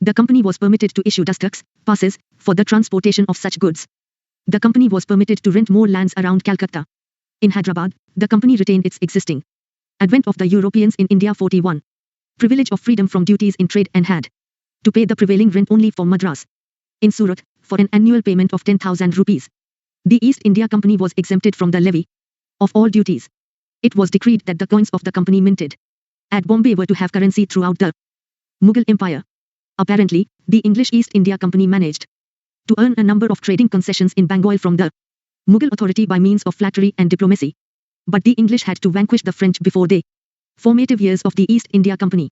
The company was permitted to issue dastaks, passes, for the transportation of such goods. The company was permitted to rent more lands around Calcutta. In Hyderabad, the company retained its existing advent of the Europeans in India 41. Privilege of freedom from duties in trade and had to pay the prevailing rent only for Madras. In Surat, for an annual payment of 10,000 rupees. The East India Company was exempted from the levy of all duties. It was decreed that the coins of the company minted at Bombay were to have currency throughout the Mughal Empire. Apparently, the English East India Company managed to earn a number of trading concessions in Bengal from the Mughal authority by means of flattery and diplomacy. But the English had to vanquish the French before they. Formative years of the East India Company.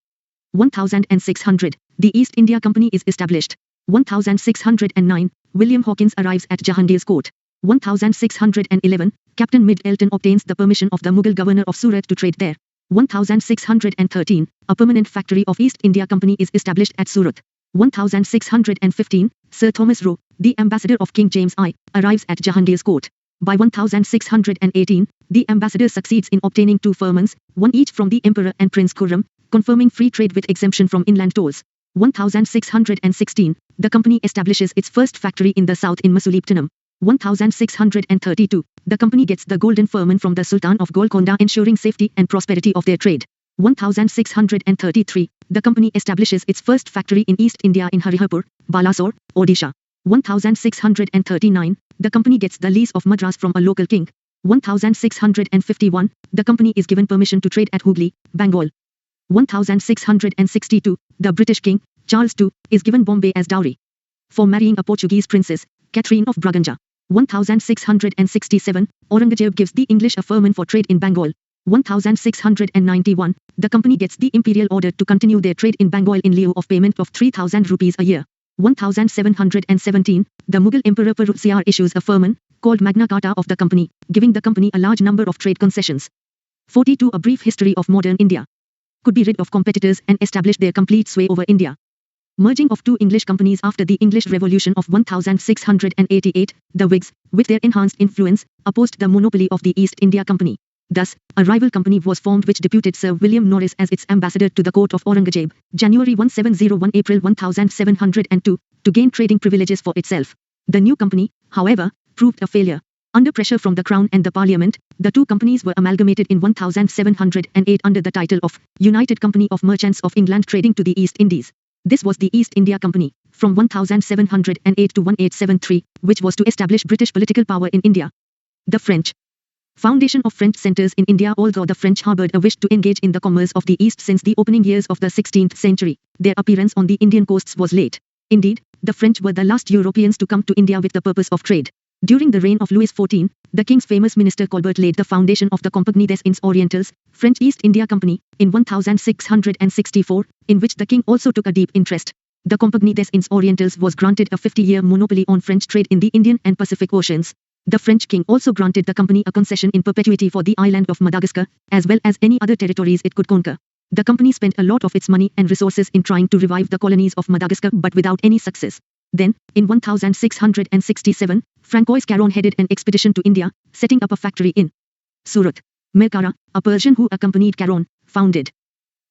1600, the East India Company is established. 1609, William Hawkins arrives at Jahangir's court. 1611, Captain Middleton obtains the permission of the Mughal governor of Surat to trade there. 1613, a permanent factory of East India Company is established at Surat. 1615, Sir Thomas Roe, the ambassador of King James I, arrives at Jahangir's court. By 1618, the ambassador succeeds in obtaining two firmans, one each from the Emperor and Prince Khurram, confirming free trade with exemption from inland tolls. 1616, the company establishes its first factory in the south in Masulipatam. 1632, the company gets the golden firman from the Sultan of Golconda, ensuring safety and prosperity of their trade. 1633, the company establishes its first factory in East India in Hariharpur, Balasore, Odisha. 1639, the company gets the lease of Madras from a local king. 1651, the company is given permission to trade at Hooghly, Bengal. 1662, the British king, Charles II, is given Bombay as dowry for marrying a Portuguese princess, Catherine of Braganza. 1667, Aurangzeb gives the English a firman for trade in Bengal. 1691, the company gets the imperial order to continue their trade in Bengal in lieu of payment of 3,000 rupees a year. 1717, the Mughal Emperor Firuzsiar issues a firman, called Magna Carta of the company, giving the company a large number of trade concessions. 42. A brief history of modern India. Could be rid of competitors and establish their complete sway over India. Merging of two English companies after the English Revolution of 1688, the Whigs, with their enhanced influence, opposed the monopoly of the East India Company. Thus, a rival company was formed which deputed Sir William Norris as its ambassador to the court of Aurangzeb, January 1701 April 1702, to gain trading privileges for itself. The new company, however, proved a failure. Under pressure from the Crown and the Parliament, the two companies were amalgamated in 1708 under the title of United Company of Merchants of England trading to the East Indies. This was the East India Company, from 1708 to 1873, which was to establish British political power in India. The French. Foundation of French centers in India. Although the French harbored a wish to engage in the commerce of the East since the opening years of the 16th century, their appearance on the Indian coasts was late. Indeed, the French were the last Europeans to come to India with the purpose of trade. During the reign of Louis XIV, the king's famous minister Colbert laid the foundation of the Compagnie des Indes Orientales, French East India Company, in 1664, in which the king also took a deep interest. The Compagnie des Indes Orientales was granted a 50-year monopoly on French trade in the Indian and Pacific Oceans. The French king also granted the company a concession in perpetuity for the island of Madagascar, as well as any other territories it could conquer. The company spent a lot of its money and resources in trying to revive the colonies of Madagascar but without any success. Then, in 1667, Francois Caron headed an expedition to India, setting up a factory in Surat. Merkara, a Persian who accompanied Caron, founded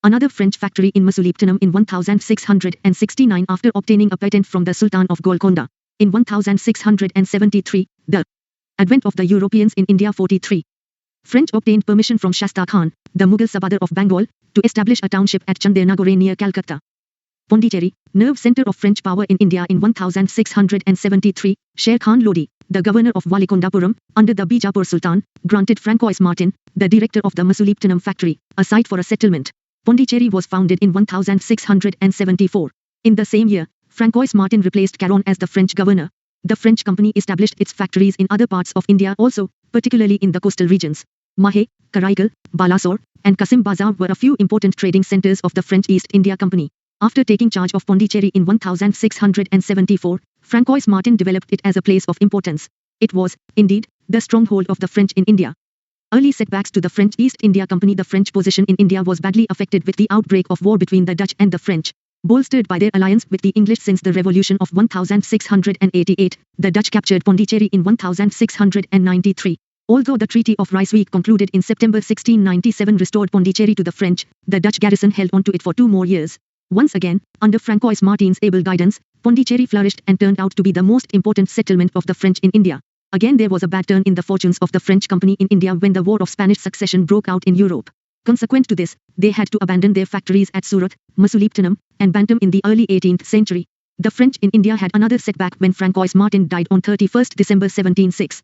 another French factory in Masulipatam in 1669 after obtaining a patent from the Sultan of Golconda. In 1673, the advent of the Europeans in India 43. French obtained permission from Shasta Khan, the Mughal Subadar of Bengal, to establish a township at Chandernagore near Calcutta. Pondicherry, nerve center of French power in India in 1673, Sher Khan Lodi, the governor of Valikondapuram, under the Bijapur Sultan, granted Francois Martin, the director of the Masulipatam factory, a site for a settlement. Pondicherry was founded in 1674. In the same year, Francois Martin replaced Caron as the French governor. The French company established its factories in other parts of India also, particularly in the coastal regions. Mahe, Karaikal, Balasore, and Kasim Bazar were a few important trading centers of the French East India Company. After taking charge of Pondicherry in 1674, Francois Martin developed it as a place of importance. It was, indeed, the stronghold of the French in India. Early setbacks to the French East India Company. The French position in India was badly affected with the outbreak of war between the Dutch and the French. Bolstered by their alliance with the English since the Revolution of 1688, the Dutch captured Pondicherry in 1693. Although the Treaty of Ryswick concluded in September 1697 restored Pondicherry to the French, the Dutch garrison held on to it for 2 more years. Once again, under Francois Martin's able guidance, Pondicherry flourished and turned out to be the most important settlement of the French in India. Again there was a bad turn in the fortunes of the French company in India when the War of Spanish Succession broke out in Europe. Consequent to this, they had to abandon their factories at Surat, Masulipatam, and Bantam in the early 18th century. The French in India had another setback when Francois Martin died on 31 December 1706.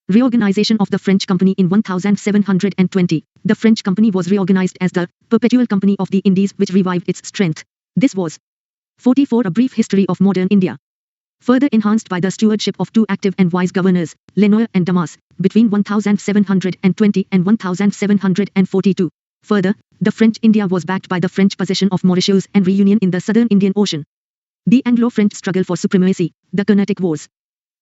Reorganization of the French company in 1720. The French company was reorganized as the Perpetual Company of the Indies, which revived its strength. This was 44. A brief history of modern India. Further enhanced by the stewardship of 2 active and wise governors, Lenoir and Damas, between 1720 and 1742. Further, the French India was backed by the French possession of Mauritius and reunion in the southern Indian Ocean. The Anglo-French struggle for supremacy, the Carnatic Wars.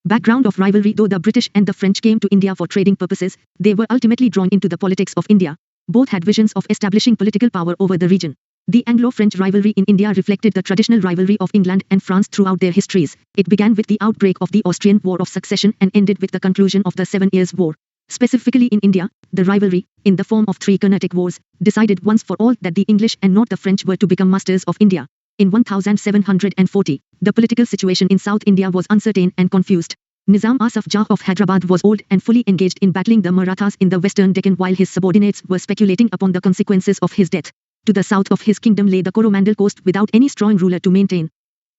Background of rivalry. Though the British and the French came to India for trading purposes, they were ultimately drawn into the politics of India. Both had visions of establishing political power over the region. The Anglo-French rivalry in India reflected the traditional rivalry of England and France throughout their histories. It began with the outbreak of the Austrian War of Succession and ended with the conclusion of the 7 Years' War. Specifically in India, the rivalry, in the form of 3 Carnatic Wars, decided once for all that the English and not the French were to become masters of India. In 1740, the political situation in South India was uncertain and confused. Nizam Asaf Jah of Hyderabad was old and fully engaged in battling the Marathas in the western Deccan while his subordinates were speculating upon the consequences of his death. To the south of his kingdom lay the Coromandel coast without any strong ruler to maintain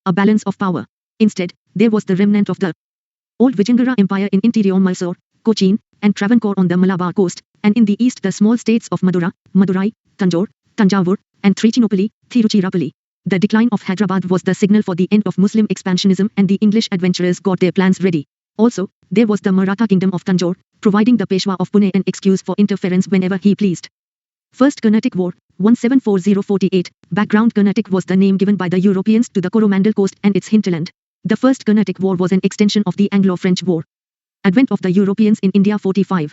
a balance of power. Instead, there was the remnant of the old Vijayanagar Empire in interior Mysore, Cochin, and Travancore on the Malabar coast, and in the east the small states of Madura, Madurai, Tanjore, Tanjavur, and Trichinopoly, Tiruchirappalli. The decline of Hyderabad was the signal for the end of Muslim expansionism, and the English adventurers got their plans ready. Also, there was the Maratha kingdom of Tanjore, providing the Peshwa of Pune an excuse for interference whenever he pleased. First Carnatic War, 1740-48. Background. Carnatic was the name given by the Europeans to the Coromandel coast and its hinterland. The First Carnatic War was an extension of the Anglo-French War. Advent of the Europeans in India 45.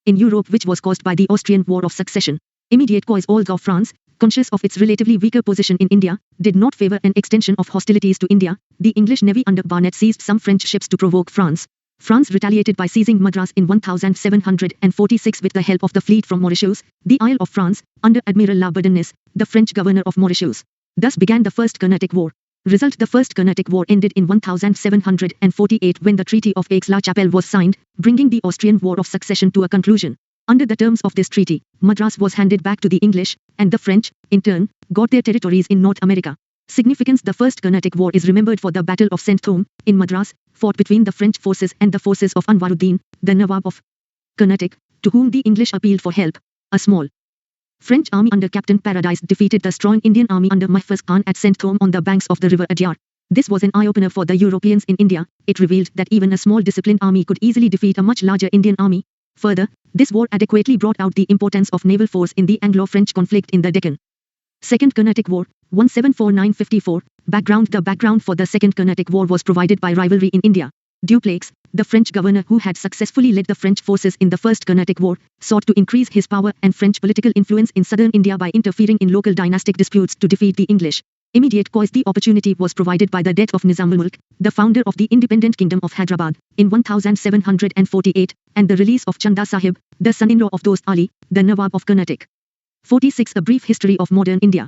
In Europe, which was caused by the Austrian War of Succession. Immediate cause. Although France, conscious of its relatively weaker position in India, did not favor an extension of hostilities to India, the English navy under Barnett seized some French ships to provoke France. France retaliated by seizing Madras in 1746 with the help of the fleet from Mauritius, the Isle of France, under Admiral La Bourdonnais, the French governor of Mauritius. Thus began the First Carnatic War. Result. The First Carnatic War ended in 1748 when the Treaty of Aix-la-Chapelle was signed, bringing the Austrian War of Succession to a conclusion. Under the terms of this treaty, Madras was handed back to the English, and the French, in turn, got their territories in North America. Significance. The First Carnatic War is remembered for the Battle of St. Thome, in Madras, fought between the French forces and the forces of Anwaruddin, the Nawab of Carnatic, to whom the English appealed for help. A small French army under Captain Paradise defeated the strong Indian army under Mahfuz Khan at St. Thome on the banks of the river Adyar. This was an eye-opener for the Europeans in India. It revealed that even a small disciplined army could easily defeat a much larger Indian army. Further, this war adequately brought out the importance of naval force in the Anglo-French conflict in the Deccan. Second Carnatic War, 1749-54. Background. The background for the Second Carnatic War was provided by rivalry in India. Dupleix, the French governor who had successfully led the French forces in the First Carnatic War, sought to increase his power and French political influence in southern India by interfering in local dynastic disputes to defeat the English. Immediate cause: the opportunity was provided by the death of Nizam-ul-Mulk, the founder of the independent kingdom of Hyderabad, in 1748, and the release of Chanda Sahib, the son-in-law of Dost Ali, the Nawab of Carnatic. 46. A brief history of modern India.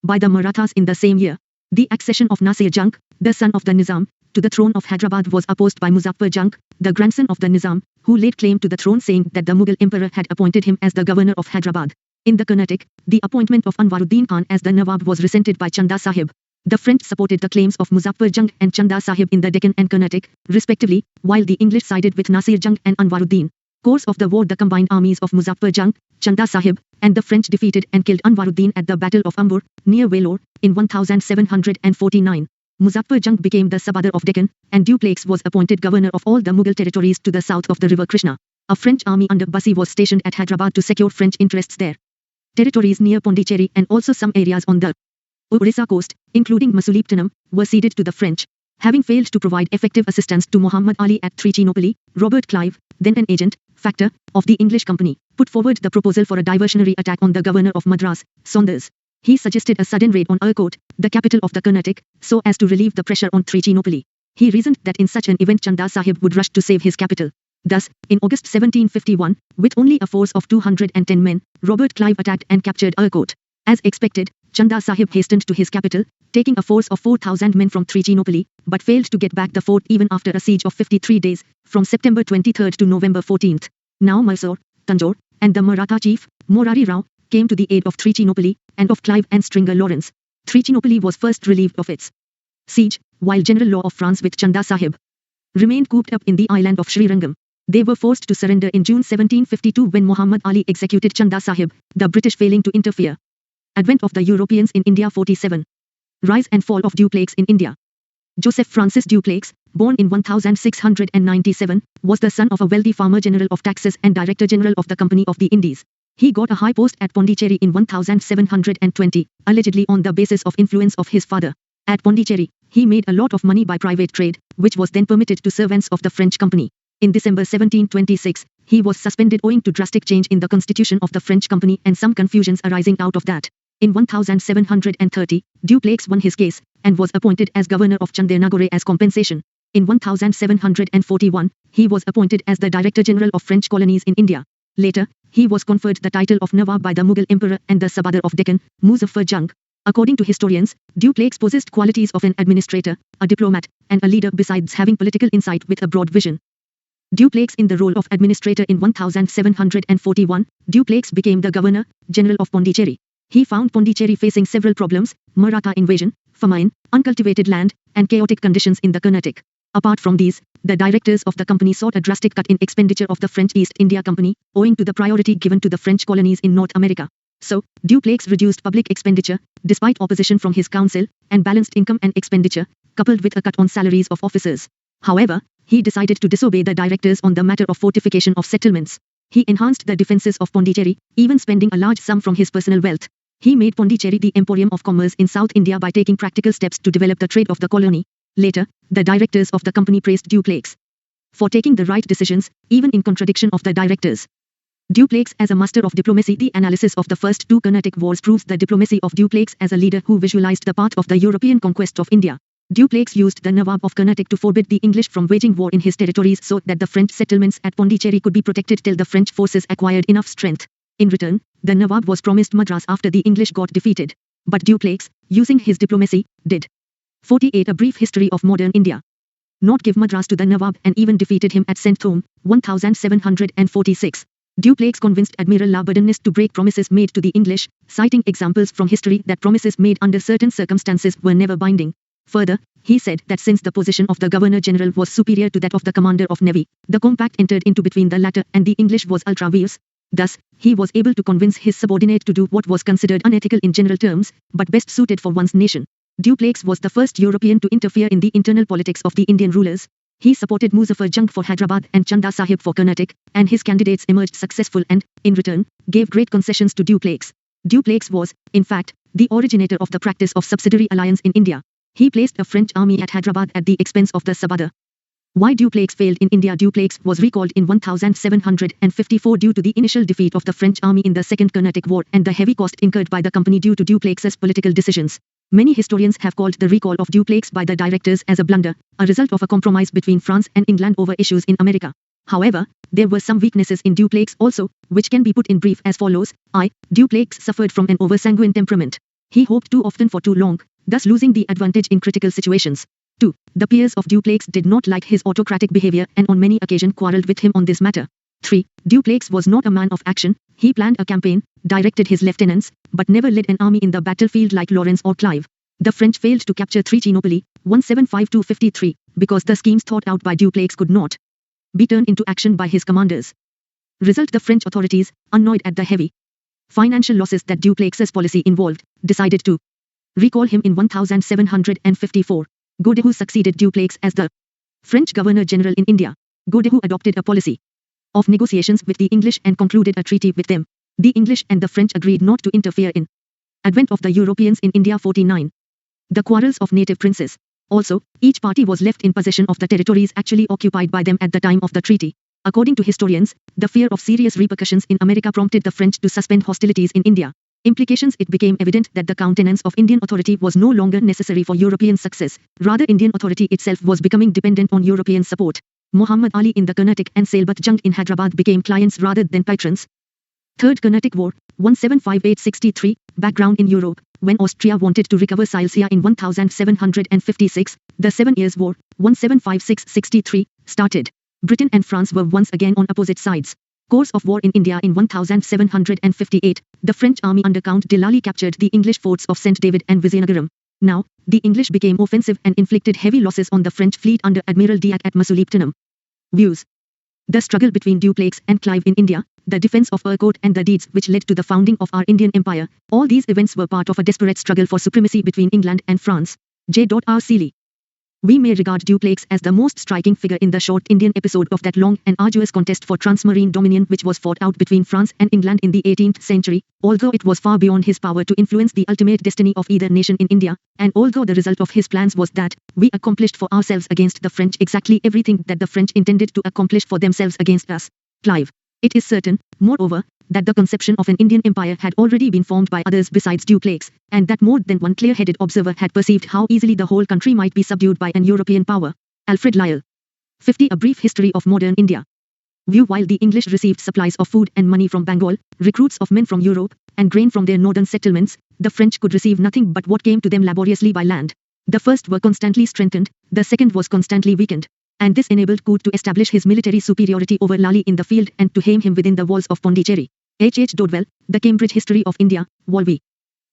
By the Marathas in the same year, the accession of Nasir Jung, the son of the Nizam, to the throne of Hyderabad was opposed by Muzaffar Jung, the grandson of the Nizam, who laid claim to the throne, saying that the Mughal emperor had appointed him as the governor of Hyderabad. In the Carnatic, the appointment of Anwaruddin Khan as the Nawab was resented by Chanda Sahib. The French supported the claims of Muzaffar Jung and Chanda Sahib in the Deccan and Carnatic, respectively, while the English sided with Nasir Jung and Anwaruddin. Course of the war: the combined armies of Muzaffar Jung, Chanda Sahib, and the French defeated and killed Anwaruddin at the Battle of Ambur, near Vellore, in 1749. Muzaffar Jung became the Subadar of Deccan, and Dupleix was appointed governor of all the Mughal territories to the south of the river Krishna. A French army under Bassi was stationed at Hyderabad to secure French interests there. Territories near Pondicherry and also some areas on the Orissa coast, including Masulipatam, were ceded to the French. Having failed to provide effective assistance to Muhammad Ali at Trichinopoli, Robert Clive, then an agent, factor, of the English company, put forward the proposal for a diversionary attack on the governor of Madras, Saunders. He suggested a sudden raid on Erkot, the capital of the Carnatic, so as to relieve the pressure on Trichinopoli. He reasoned that in such an event Chanda Sahib would rush to save his capital. Thus, in August 1751, with only a force of 210 men, Robert Clive attacked and captured Erkot. As expected, Chanda Sahib hastened to his capital, taking a force of 4,000 men from Trichinopoli, but failed to get back the fort even after a siege of 53 days, from September 23 to November 14. Now Mysore, Tanjore, and the Maratha chief, Morari Rao, came to the aid of Trichinopoli, and of Clive and Stringer Lawrence. Trichinopoli was first relieved of its siege, while General Law of France with Chanda Sahib remained cooped up in the island of Srirangam. They were forced to surrender in June 1752 when Muhammad Ali executed Chanda Sahib, the British failing to interfere. Advent of the Europeans in India. 47. Rise and fall of Dupleix in India. Joseph Francis Dupleix, born in 1697, was the son of a wealthy farmer general of taxes and director general of the Company of the Indies. He got a high post at Pondicherry in 1720, allegedly on the basis of influence of his father. At Pondicherry, he made a lot of money by private trade, which was then permitted to servants of the French company. In December 1726, he was suspended owing to drastic change in the constitution of the French company and some confusions arising out of that. In 1730, Dupleix won his case, and was appointed as governor of Chandenagore as compensation. In 1741, he was appointed as the Director General of French colonies in India. Later, he was conferred the title of Nawab by the Mughal Emperor and the Subadar of Deccan, Muzaffar Jung. According to historians, Dupleix possessed qualities of an administrator, a diplomat, and a leader besides having political insight with a broad vision. Dupleix in the role of administrator. In 1741, Dupleix became the Governor General of Pondicherry. He found Pondicherry facing several problems: Maratha invasion, famine, uncultivated land, and chaotic conditions in the Carnatic. Apart from these, the directors of the company sought a drastic cut in expenditure of the French East India Company, owing to the priority given to the French colonies in North America. So, Dupleix reduced public expenditure, despite opposition from his council, and balanced income and expenditure, coupled with a cut on salaries of officers. However, he decided to disobey the directors on the matter of fortification of settlements. He enhanced the defenses of Pondicherry, even spending a large sum from his personal wealth. He made Pondicherry the emporium of commerce in South India by taking practical steps to develop the trade of the colony. Later, the directors of the company praised Dupleix for taking the right decisions, even in contradiction of the directors. Dupleix as a master of diplomacy. The analysis of the first two Carnatic wars proves the diplomacy of Dupleix as a leader who visualized the path of the European conquest of India. Dupleix used the Nawab of Carnatic to forbid the English from waging war in his territories so that the French settlements at Pondicherry could be protected till the French forces acquired enough strength. In return, the Nawab was promised Madras after the English got defeated. But Dupleix, using his diplomacy, did 48. A brief history of modern India. Not give Madras to the Nawab and even defeated him at St. Thome, 1746. Dupleix convinced Admiral La Bourdonnais to break promises made to the English, citing examples from history that promises made under certain circumstances were never binding. Further, he said that since the position of the Governor-General was superior to that of the Commander of Navy, the compact entered into between the latter and the English was ultra-vires. Thus, he was able to convince his subordinate to do what was considered unethical in general terms, but best suited for one's nation. Dupleix was the first European to interfere in the internal politics of the Indian rulers. He supported Muzaffar Jung for Hyderabad and Chanda Sahib for Carnatic, and his candidates emerged successful and, in return, gave great concessions to Dupleix. Dupleix was, in fact, the originator of the practice of subsidiary alliance in India. He placed a French army at Hyderabad at the expense of the Subadar. Why Dupleix failed in India? Dupleix was recalled in 1754 due to the initial defeat of the French army in the Second Carnatic War and the heavy cost incurred by the company due to Dupleix's political decisions. Many historians have called the recall of Dupleix by the directors as a blunder, a result of a compromise between France and England over issues in America. However, there were some weaknesses in Dupleix also, which can be put in brief as follows. Dupleix suffered from an oversanguine temperament. He hoped too often for too long, thus losing the advantage in critical situations. 2. The peers of Dupleix did not like his autocratic behavior and on many occasions quarreled with him on this matter. 3. Dupleix was not a man of action. He planned a campaign, directed his lieutenants, but never led an army in the battlefield like Lawrence or Clive. The French failed to capture Trichinopoli, 1752-53, because the schemes thought out by Dupleix could not be turned into action by his commanders. Result: the French authorities, annoyed at the heavy financial losses that Dupleix's policy involved, decided to recall him in 1754. Godeheu succeeded Dupleix as the French Governor-General in India. Godeheu adopted a policy of negotiations with the English and concluded a treaty with them. The English and the French agreed not to interfere in advent of the Europeans in India. 49. The quarrels of native princes. Also, each party was left in possession of the territories actually occupied by them at the time of the treaty. According to historians, the fear of serious repercussions in America prompted the French to suspend hostilities in India. Implications: it became evident that the countenance of Indian authority was no longer necessary for European success. Rather, Indian authority itself was becoming dependent on European support. Muhammad Ali in the Carnatic and Salbat Jung in Hyderabad became clients rather than patrons. Third Carnatic War, 1758-63, background in Europe. When Austria wanted to recover Silesia in 1756, the 7 Years' War, 1756-63, started. Britain and France were once again on opposite sides. Course of war in India. In 1758, the French army under Count de Lally captured the English forts of St. David and Vizianagaram. Now, the English became offensive and inflicted heavy losses on the French fleet under Admiral Diac at Masulipatam. Views: the struggle between Dupleix and Clive in India, the defense of Urquhart and the deeds which led to the founding of our Indian Empire, all these events were part of a desperate struggle for supremacy between England and France. J.R. Seeley. We may regard Dupleix as the most striking figure in the short Indian episode of that long and arduous contest for transmarine dominion which was fought out between France and England in the 18th century, although it was far beyond his power to influence the ultimate destiny of either nation in India, and although the result of his plans was that we accomplished for ourselves against the French exactly everything that the French intended to accomplish for themselves against us. Clive. It is certain, moreover, that the conception of an Indian empire had already been formed by others besides Dupleix, and that more than one clear-headed observer had perceived how easily the whole country might be subdued by an European power. Alfred Lyell. 50. A brief history of modern India. View: while the English received supplies of food and money from Bengal, recruits of men from Europe, and grain from their northern settlements, the French could receive nothing but what came to them laboriously by land. The first were constantly strengthened, the second was constantly weakened. And this enabled Coode to establish his military superiority over Lally in the field and to hame him within the walls of Pondicherry. H. Dodwell, The Cambridge History of India, Vol. V.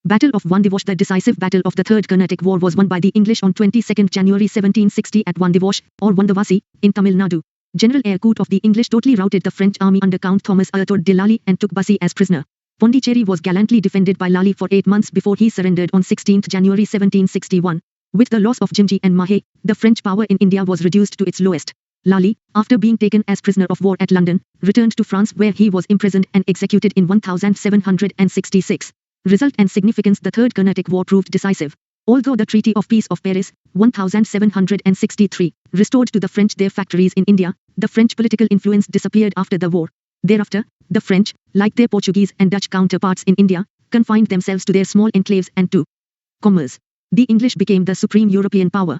Battle of Wandivosh. The decisive battle of the Third Carnatic War was won by the English on 22 January 1760 at Wandivosh, or Wandavasi, in Tamil Nadu. General Eyre of the English totally routed the French army under Count Thomas Arthur de Lally and took Bussy as prisoner. Pondicherry was gallantly defended by Lally for 8 months before he surrendered on 16 January 1761. With the loss of Jimji and Mahe, the French power in India was reduced to its lowest. Lally, after being taken as prisoner of war at London, returned to France where he was imprisoned and executed in 1766. Result and significance: the Third Carnatic War proved decisive. Although the Treaty of Peace of Paris, 1763, restored to the French their factories in India, the French political influence disappeared after the war. Thereafter, the French, like their Portuguese and Dutch counterparts in India, confined themselves to their small enclaves and to commerce. The English became the supreme European power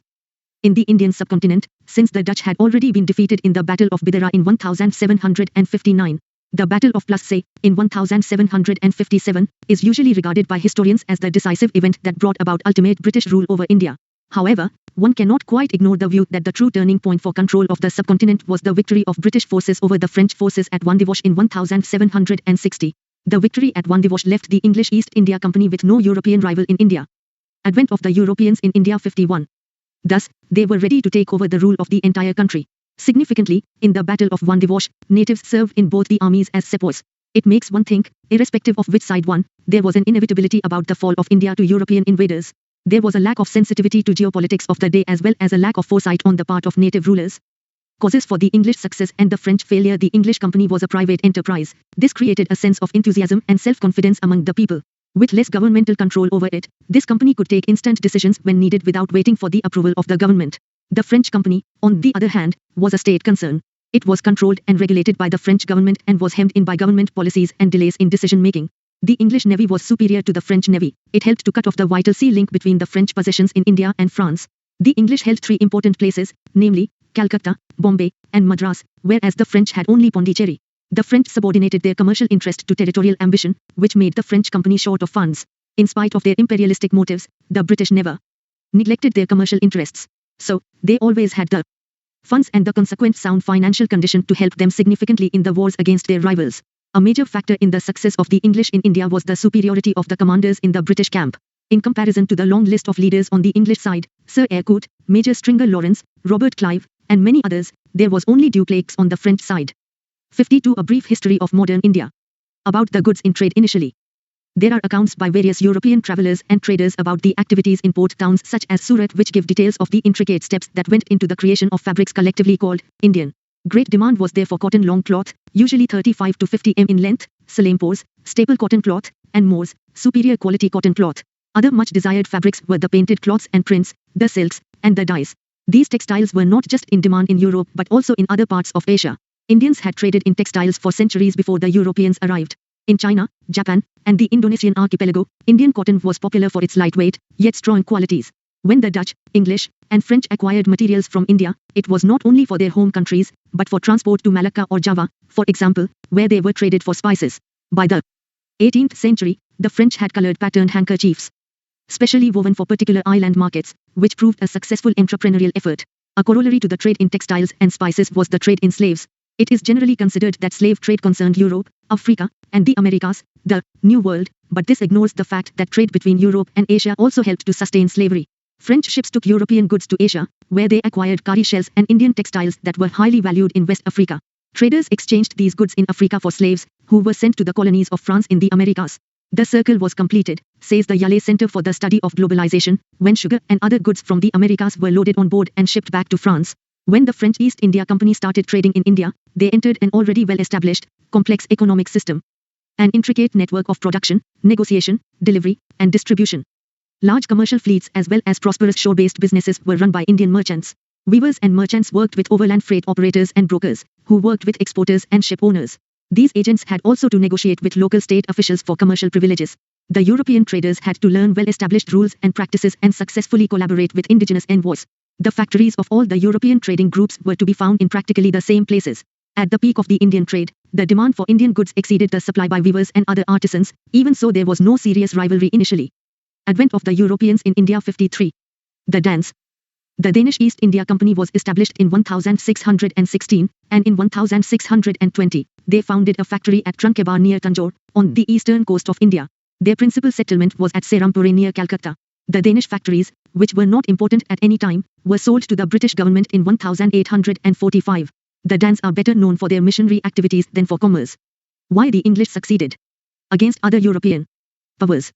in the Indian subcontinent, since the Dutch had already been defeated in the Battle of Bidara in 1759. The Battle of Plassey, in 1757, is usually regarded by historians as the decisive event that brought about ultimate British rule over India. However, one cannot quite ignore the view that the true turning point for control of the subcontinent was the victory of British forces over the French forces at Wandivosh in 1760. The victory at Wandivosh left the English East India Company with no European rival in India. Advent of the Europeans in India. 51. Thus, they were ready to take over the rule of the entire country. Significantly, in the Battle of Wandivosh, natives served in both the armies as sepoys. It makes one think, irrespective of which side won, there was an inevitability about the fall of India to European invaders. There was a lack of sensitivity to geopolitics of the day as well as a lack of foresight on the part of native rulers. Causes for the English success and the French failure: the English company was a private enterprise. This created a sense of enthusiasm and self-confidence among the people. With less governmental control over it, this company could take instant decisions when needed without waiting for the approval of the government. The French company, on the other hand, was a state concern. It was controlled and regulated by the French government and was hemmed in by government policies and delays in decision-making. The English navy was superior to the French navy. It helped to cut off the vital sea link between the French possessions in India and France. The English held three important places, namely, Calcutta, Bombay, and Madras, whereas the French had only Pondicherry. The French subordinated their commercial interest to territorial ambition, which made the French company short of funds. In spite of their imperialistic motives, the British never neglected their commercial interests. So, they always had the funds and the consequent sound financial condition to help them significantly in the wars against their rivals. A major factor in the success of the English in India was the superiority of the commanders in the British camp. In comparison to the long list of leaders on the English side, Sir Eyre, Major Stringer Lawrence, Robert Clive, and many others, there was only Dupleix on the French side. 52. A brief history of modern India. About the goods in trade initially. There are accounts by various European travelers and traders about the activities in port towns such as Surat which give details of the intricate steps that went into the creation of fabrics collectively called Indian. Great demand was there for cotton long cloth, usually 35 to 50 m in length, Salampurs, staple cotton cloth, and Moors, superior quality cotton cloth. Other much desired fabrics were the painted cloths and prints, the silks, and the dyes. These textiles were not just in demand in Europe but also in other parts of Asia. Indians had traded in textiles for centuries before the Europeans arrived. In China, Japan, and the Indonesian archipelago, Indian cotton was popular for its lightweight, yet strong qualities. When the Dutch, English, and French acquired materials from India, it was not only for their home countries, but for transport to Malacca or Java, for example, where they were traded for spices. By the 18th century, the French had colored patterned handkerchiefs, specially woven for particular island markets, which proved a successful entrepreneurial effort. A corollary to the trade in textiles and spices was the trade in slaves. It is generally considered that slave trade concerned Europe, Africa, and the Americas, the New World, but this ignores the fact that trade between Europe and Asia also helped to sustain slavery. French ships took European goods to Asia, where they acquired cowrie shells and Indian textiles that were highly valued in West Africa. Traders exchanged these goods in Africa for slaves, who were sent to the colonies of France in the Americas. The circle was completed, says the Yale Center for the Study of Globalization, when sugar and other goods from the Americas were loaded on board and shipped back to France. When the French East India Company started trading in India, they entered an already well-established, complex economic system. An intricate network of production, negotiation, delivery, and distribution. Large commercial fleets as well as prosperous shore-based businesses were run by Indian merchants. Weavers and merchants worked with overland freight operators and brokers, who worked with exporters and ship owners. These agents had also to negotiate with local state officials for commercial privileges. The European traders had to learn well-established rules and practices and successfully collaborate with indigenous envoys. The factories of all the European trading groups were to be found in practically the same places. At the peak of the Indian trade, the demand for Indian goods exceeded the supply by weavers and other artisans, even so there was no serious rivalry initially. Advent of the Europeans in India 53. The Danes. The Danish East India Company was established in 1616, and in 1620, they founded a factory at Tranquebar near Tanjore, on the eastern coast of India. Their principal settlement was at Serampore near Calcutta. The Danish factories, which were not important at any time, were sold to the British government in 1845. The Danes are better known for their missionary activities than for commerce. Why the English succeeded against other European powers.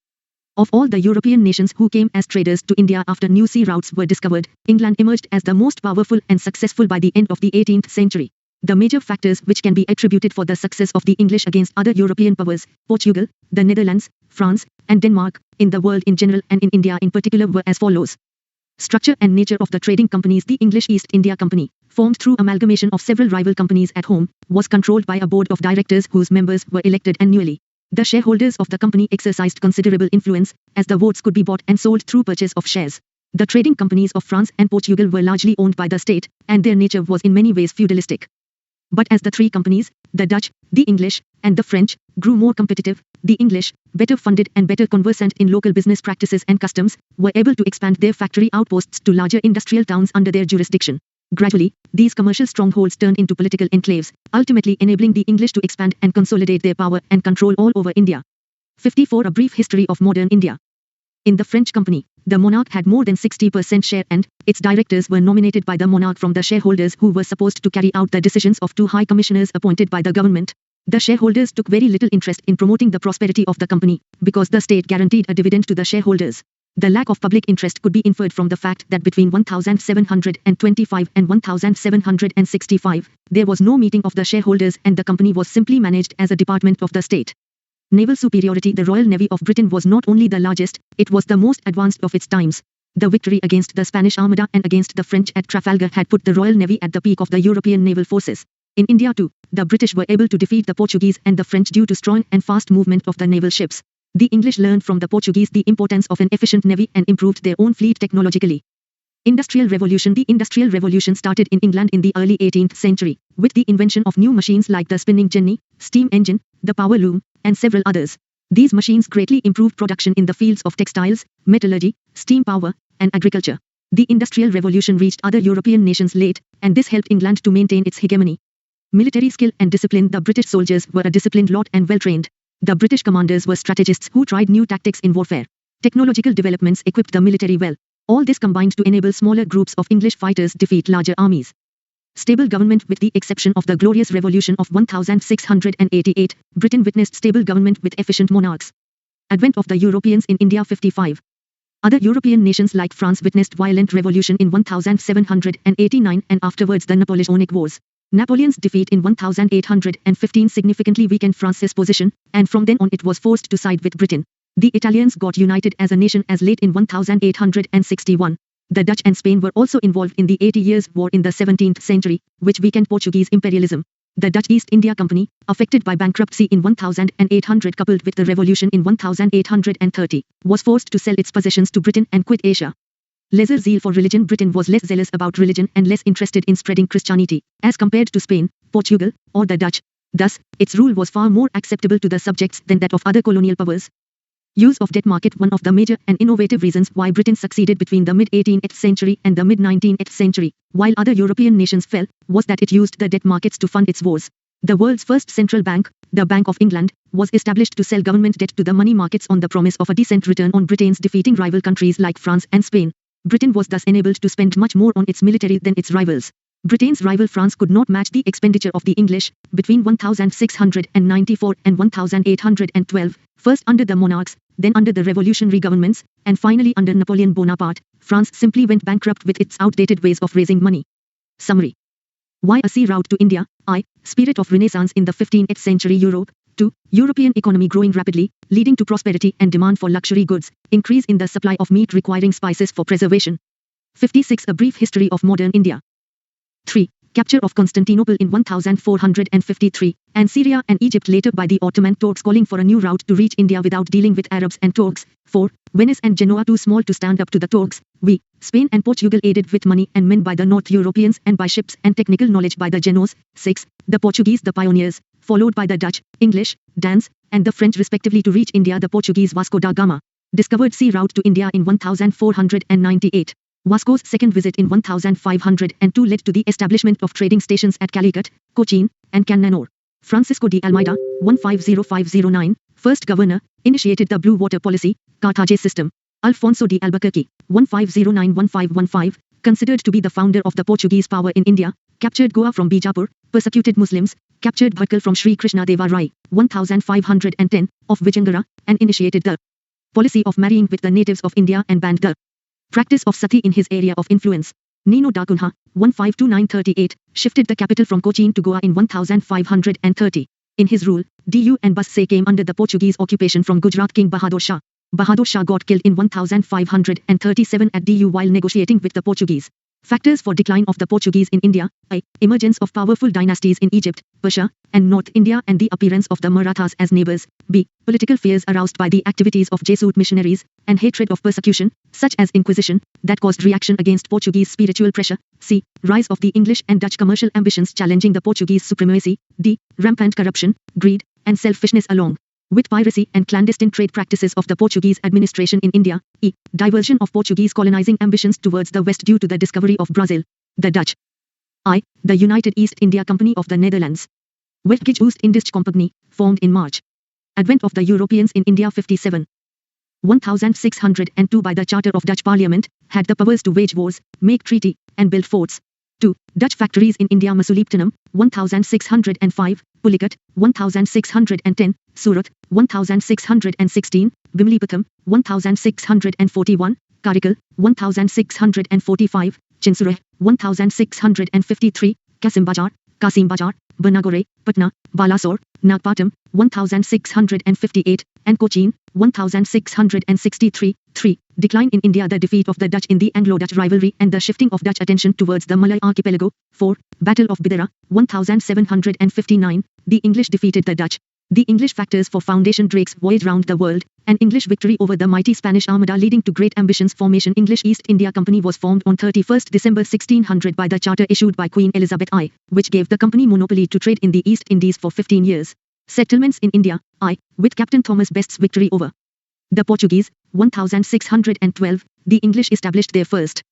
Of all the European nations who came as traders to India after new sea routes were discovered, England emerged as the most powerful and successful by the end of the 18th century. The major factors which can be attributed for the success of the English against other European powers, Portugal, the Netherlands, France, and Denmark, in the world in general and in India in particular were as follows. Structure and nature of the trading companies. The English East India Company, formed through amalgamation of several rival companies at home, was controlled by a board of directors whose members were elected annually. The shareholders of the company exercised considerable influence, as the votes could be bought and sold through purchase of shares. The trading companies of France and Portugal were largely owned by the state, and their nature was in many ways feudalistic. But as the three companies, the Dutch, the English, and the French, grew more competitive, the English, better funded and better conversant in local business practices and customs, were able to expand their factory outposts to larger industrial towns under their jurisdiction. Gradually, these commercial strongholds turned into political enclaves, ultimately enabling the English to expand and consolidate their power and control all over India. 54. A brief history of modern India. In the French company, the monarch had more than 60% share and its directors were nominated by the monarch from the shareholders who were supposed to carry out the decisions of two high commissioners appointed by the government. The shareholders took very little interest in promoting the prosperity of the company, because the state guaranteed a dividend to the shareholders. The lack of public interest could be inferred from the fact that between 1725 and 1765, there was no meeting of the shareholders and the company was simply managed as a department of the state. Naval superiority. The Royal Navy of Britain was not only the largest, it was the most advanced of its times. The victory against the Spanish Armada and against the French at Trafalgar had put the Royal Navy at the peak of the European naval forces. In India too, the British were able to defeat the Portuguese and the French due to strong and fast movement of the naval ships. The English learned from the Portuguese the importance of an efficient navy and improved their own fleet technologically. Industrial Revolution. The Industrial Revolution started in England in the early 18th century, with the invention of new machines like the spinning jenny, steam engine, the power loom, and several others. These machines greatly improved production in the fields of textiles, metallurgy, steam power, and agriculture. The Industrial Revolution reached other European nations late, and this helped England to maintain its hegemony. Military skill and discipline. The British soldiers were a disciplined lot and well-trained. The British commanders were strategists who tried new tactics in warfare. Technological developments equipped the military well. All this combined to enable smaller groups of English fighters defeat larger armies. Stable government. With the exception of the Glorious Revolution of 1688, Britain witnessed stable government with efficient monarchs. Advent of the Europeans in India 55. Other European nations like France witnessed violent revolution in 1789 and afterwards the Napoleonic Wars. Napoleon's defeat in 1815 significantly weakened France's position, and from then on it was forced to side with Britain. The Italians got united as a nation as late in 1861. The Dutch and Spain were also involved in the 80 Years' War in the 17th century, which weakened Portuguese imperialism. The Dutch East India Company, affected by bankruptcy in 1800 coupled with the revolution in 1830, was forced to sell its possessions to Britain and quit Asia. Lesser zeal for religion. Britain was less zealous about religion and less interested in spreading Christianity, as compared to Spain, Portugal, or the Dutch. Thus, its rule was far more acceptable to the subjects than that of other colonial powers. Use of debt market. One of the major and innovative reasons why Britain succeeded between the mid-18th century and the mid-19th century, while other European nations fell, was that it used the debt markets to fund its wars. The world's first central bank, the Bank of England, was established to sell government debt to the money markets on the promise of a decent return on Britain's defeating rival countries like France and Spain. Britain was thus enabled to spend much more on its military than its rivals. Britain's rival France could not match the expenditure of the English, between 1694 and 1812, first under the monarchs, then under the revolutionary governments, and finally under Napoleon Bonaparte. France simply went bankrupt with its outdated ways of raising money. Summary. Why a sea route to India? I. Spirit of Renaissance in the 15th century Europe. 2. European economy growing rapidly, leading to prosperity and demand for luxury goods, increase in the supply of meat requiring spices for preservation. 56. A brief history of modern India. 3. Capture of Constantinople in 1453, and Syria and Egypt later by the Ottoman Turks calling for a new route to reach India without dealing with Arabs and Turks. 4. Venice and Genoa too small to stand up to the Turks. Spain and Portugal aided with money and men by the North Europeans and by ships and technical knowledge by the Genoese. 6. The Portuguese the pioneers, followed by the Dutch, English, Danes, and the French respectively to reach India. The Portuguese Vasco da Gama discovered sea route to India in 1498. Vasco's second visit in 1502 led to the establishment of trading stations at Calicut, Cochin, and Cannanore. Francisco de Almeida, 150509, first governor, initiated the Blue Water Policy, Carthage system. Alfonso de Albuquerque, 1509-1515, considered to be the founder of the Portuguese power in India, captured Goa from Bijapur, persecuted Muslims, captured Bhatkal from Sri Krishna Deva Rai, 1510, of Vijayanagar, and initiated the policy of marrying with the natives of India and banned the practice of sati in his area of influence. Nino da Cunha, 1529-38, shifted the capital from Cochin to Goa in 1530. In his rule, Du and Basse came under the Portuguese occupation from Gujarat King Bahadur Shah. Bahadur Shah got killed in 1537 at Du while negotiating with the Portuguese. Factors for decline of the Portuguese in India: I. Emergence of powerful dynasties in Egypt, Persia, and North India and the appearance of the Marathas as neighbors. B. Political fears aroused by the activities of Jesuit missionaries, and hatred of persecution, such as Inquisition, that caused reaction against Portuguese spiritual pressure. C. Rise of the English and Dutch commercial ambitions challenging the Portuguese supremacy. D. Rampant corruption, greed, and selfishness along with piracy and clandestine trade practices of the Portuguese administration in India. E. Diversion of Portuguese colonizing ambitions towards the west due to the discovery of Brazil. The Dutch. I. The United East India Company of the Netherlands. Westgate Oost-Indische Compagnie, formed in March. Advent of the Europeans in India 57. 1602 by the Charter of Dutch Parliament, had the powers to wage wars, make treaty, and build forts. 2. Dutch factories in India. Masulipatam, 1605, Pulicat, 1610, Surat, 1616, Bimlipatham, 1641, Karikal, 1645, Chinsurah, 1653, Kasimbajar, Banagore, Patna, Balasore, Nagpatam, 1658, and Cochin, 1663, 3. Decline in India, the defeat of the Dutch in the Anglo-Dutch rivalry and the shifting of Dutch attention towards the Malay archipelago. 4. Battle of Bidara, 1759. The English defeated the Dutch. The English factors for foundation Drake's voyage round the world. An English victory over the mighty Spanish Armada leading to great ambitions. Formation. English East India Company was formed on 31st December 1600 by the charter issued by Queen Elizabeth I, which gave the company monopoly to trade in the East Indies for 15 years. Settlements in India. I, with Captain Thomas Best's victory over the Portuguese, 1612, the English established their first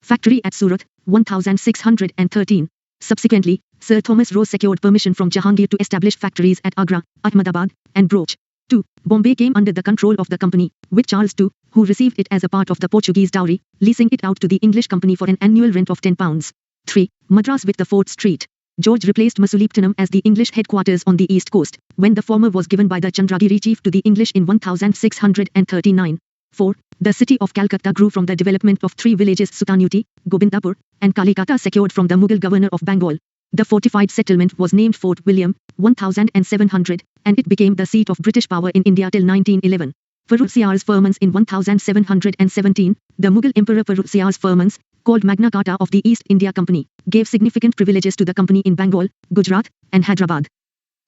factory at Surat, 1613. Subsequently, Sir Thomas Roe secured permission from Jahangir to establish factories at Agra, Ahmedabad, and Broach. 2. Bombay came under the control of the company, with Charles II, who received it as a part of the Portuguese dowry, leasing it out to the English company for an annual rent of £10. 3. Madras with the Fort Street. George replaced Masulipatam as the English headquarters on the east coast, when the former was given by the Chandragiri chief to the English in 1639. 4. The city of Calcutta grew from the development of 3 villages Sultanuti, Gobindapur, and Kalikata secured from the Mughal governor of Bengal. The fortified settlement was named Fort William, 1700, and it became the seat of British power in India till 1911. Firuz Siar's firmans in 1717, the Mughal Emperor Firuz Siar's firmans, called Magna Carta of the East India Company, gave significant privileges to the company in Bengal, Gujarat, and Hyderabad.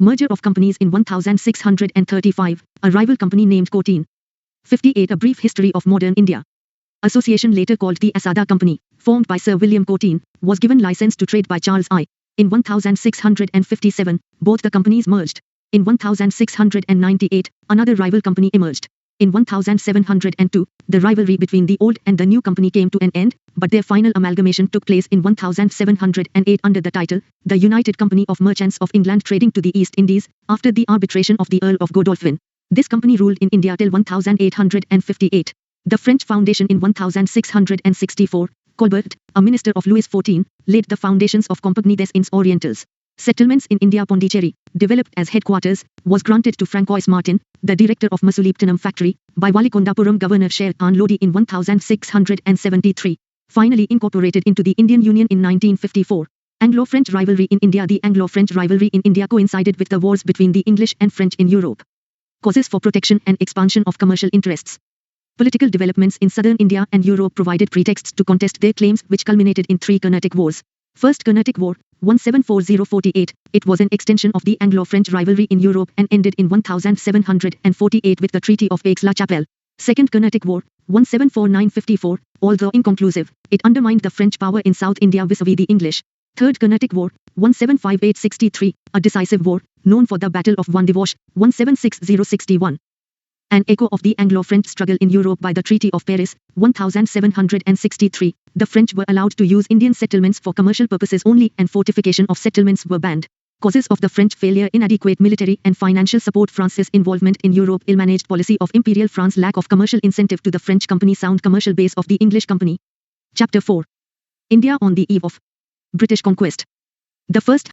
Merger of companies in 1635, a rival company named Cotin. 58. A brief history of modern India. Association later called the Asada Company, formed by Sir William Cotin, was given license to trade by Charles I. In 1657, both the companies merged. In 1698, another rival company emerged. In 1702, the rivalry between the old and the new company came to an end, but their final amalgamation took place in 1708 under the title, The United Company of Merchants of England Trading to the East Indies, after the arbitration of the Earl of Godolphin. This company ruled in India till 1858. The French Foundation in 1664, Colbert, a minister of Louis XIV, laid the foundations of Compagnie des Indes Orientales. Settlements in India. Pondicherry, developed as headquarters, was granted to Francois Martin, the director of Masulipatam factory, by Valikondapuram Governor Sher Khan Lodi in 1673. Finally incorporated into the Indian Union in 1954. Anglo-French rivalry in India. The Anglo-French rivalry in India coincided with the wars between the English and French in Europe. Causes for protection and expansion of commercial interests. Political developments in southern India and Europe provided pretexts to contest their claims, which culminated in 3 Carnatic Wars. First Carnatic War, 1740-48, it was an extension of the Anglo-French rivalry in Europe and ended in 1748 with the Treaty of Aix-la-Chapelle. Second Carnatic War, 1749-54, although inconclusive, it undermined the French power in South India vis-à-vis the English. Third Carnatic War, 1758-63, a decisive war, known for the Battle of Vandivash, 1760-61. An echo of the Anglo-French struggle in Europe by the Treaty of Paris, 1763, the French were allowed to use Indian settlements for commercial purposes only and fortification of settlements were banned. Causes of the French failure: inadequate military and financial support, France's involvement in Europe, ill-managed policy of Imperial France, lack of commercial incentive to the French company, sound commercial base of the English company. Chapter 4. India on the eve of British conquest. The first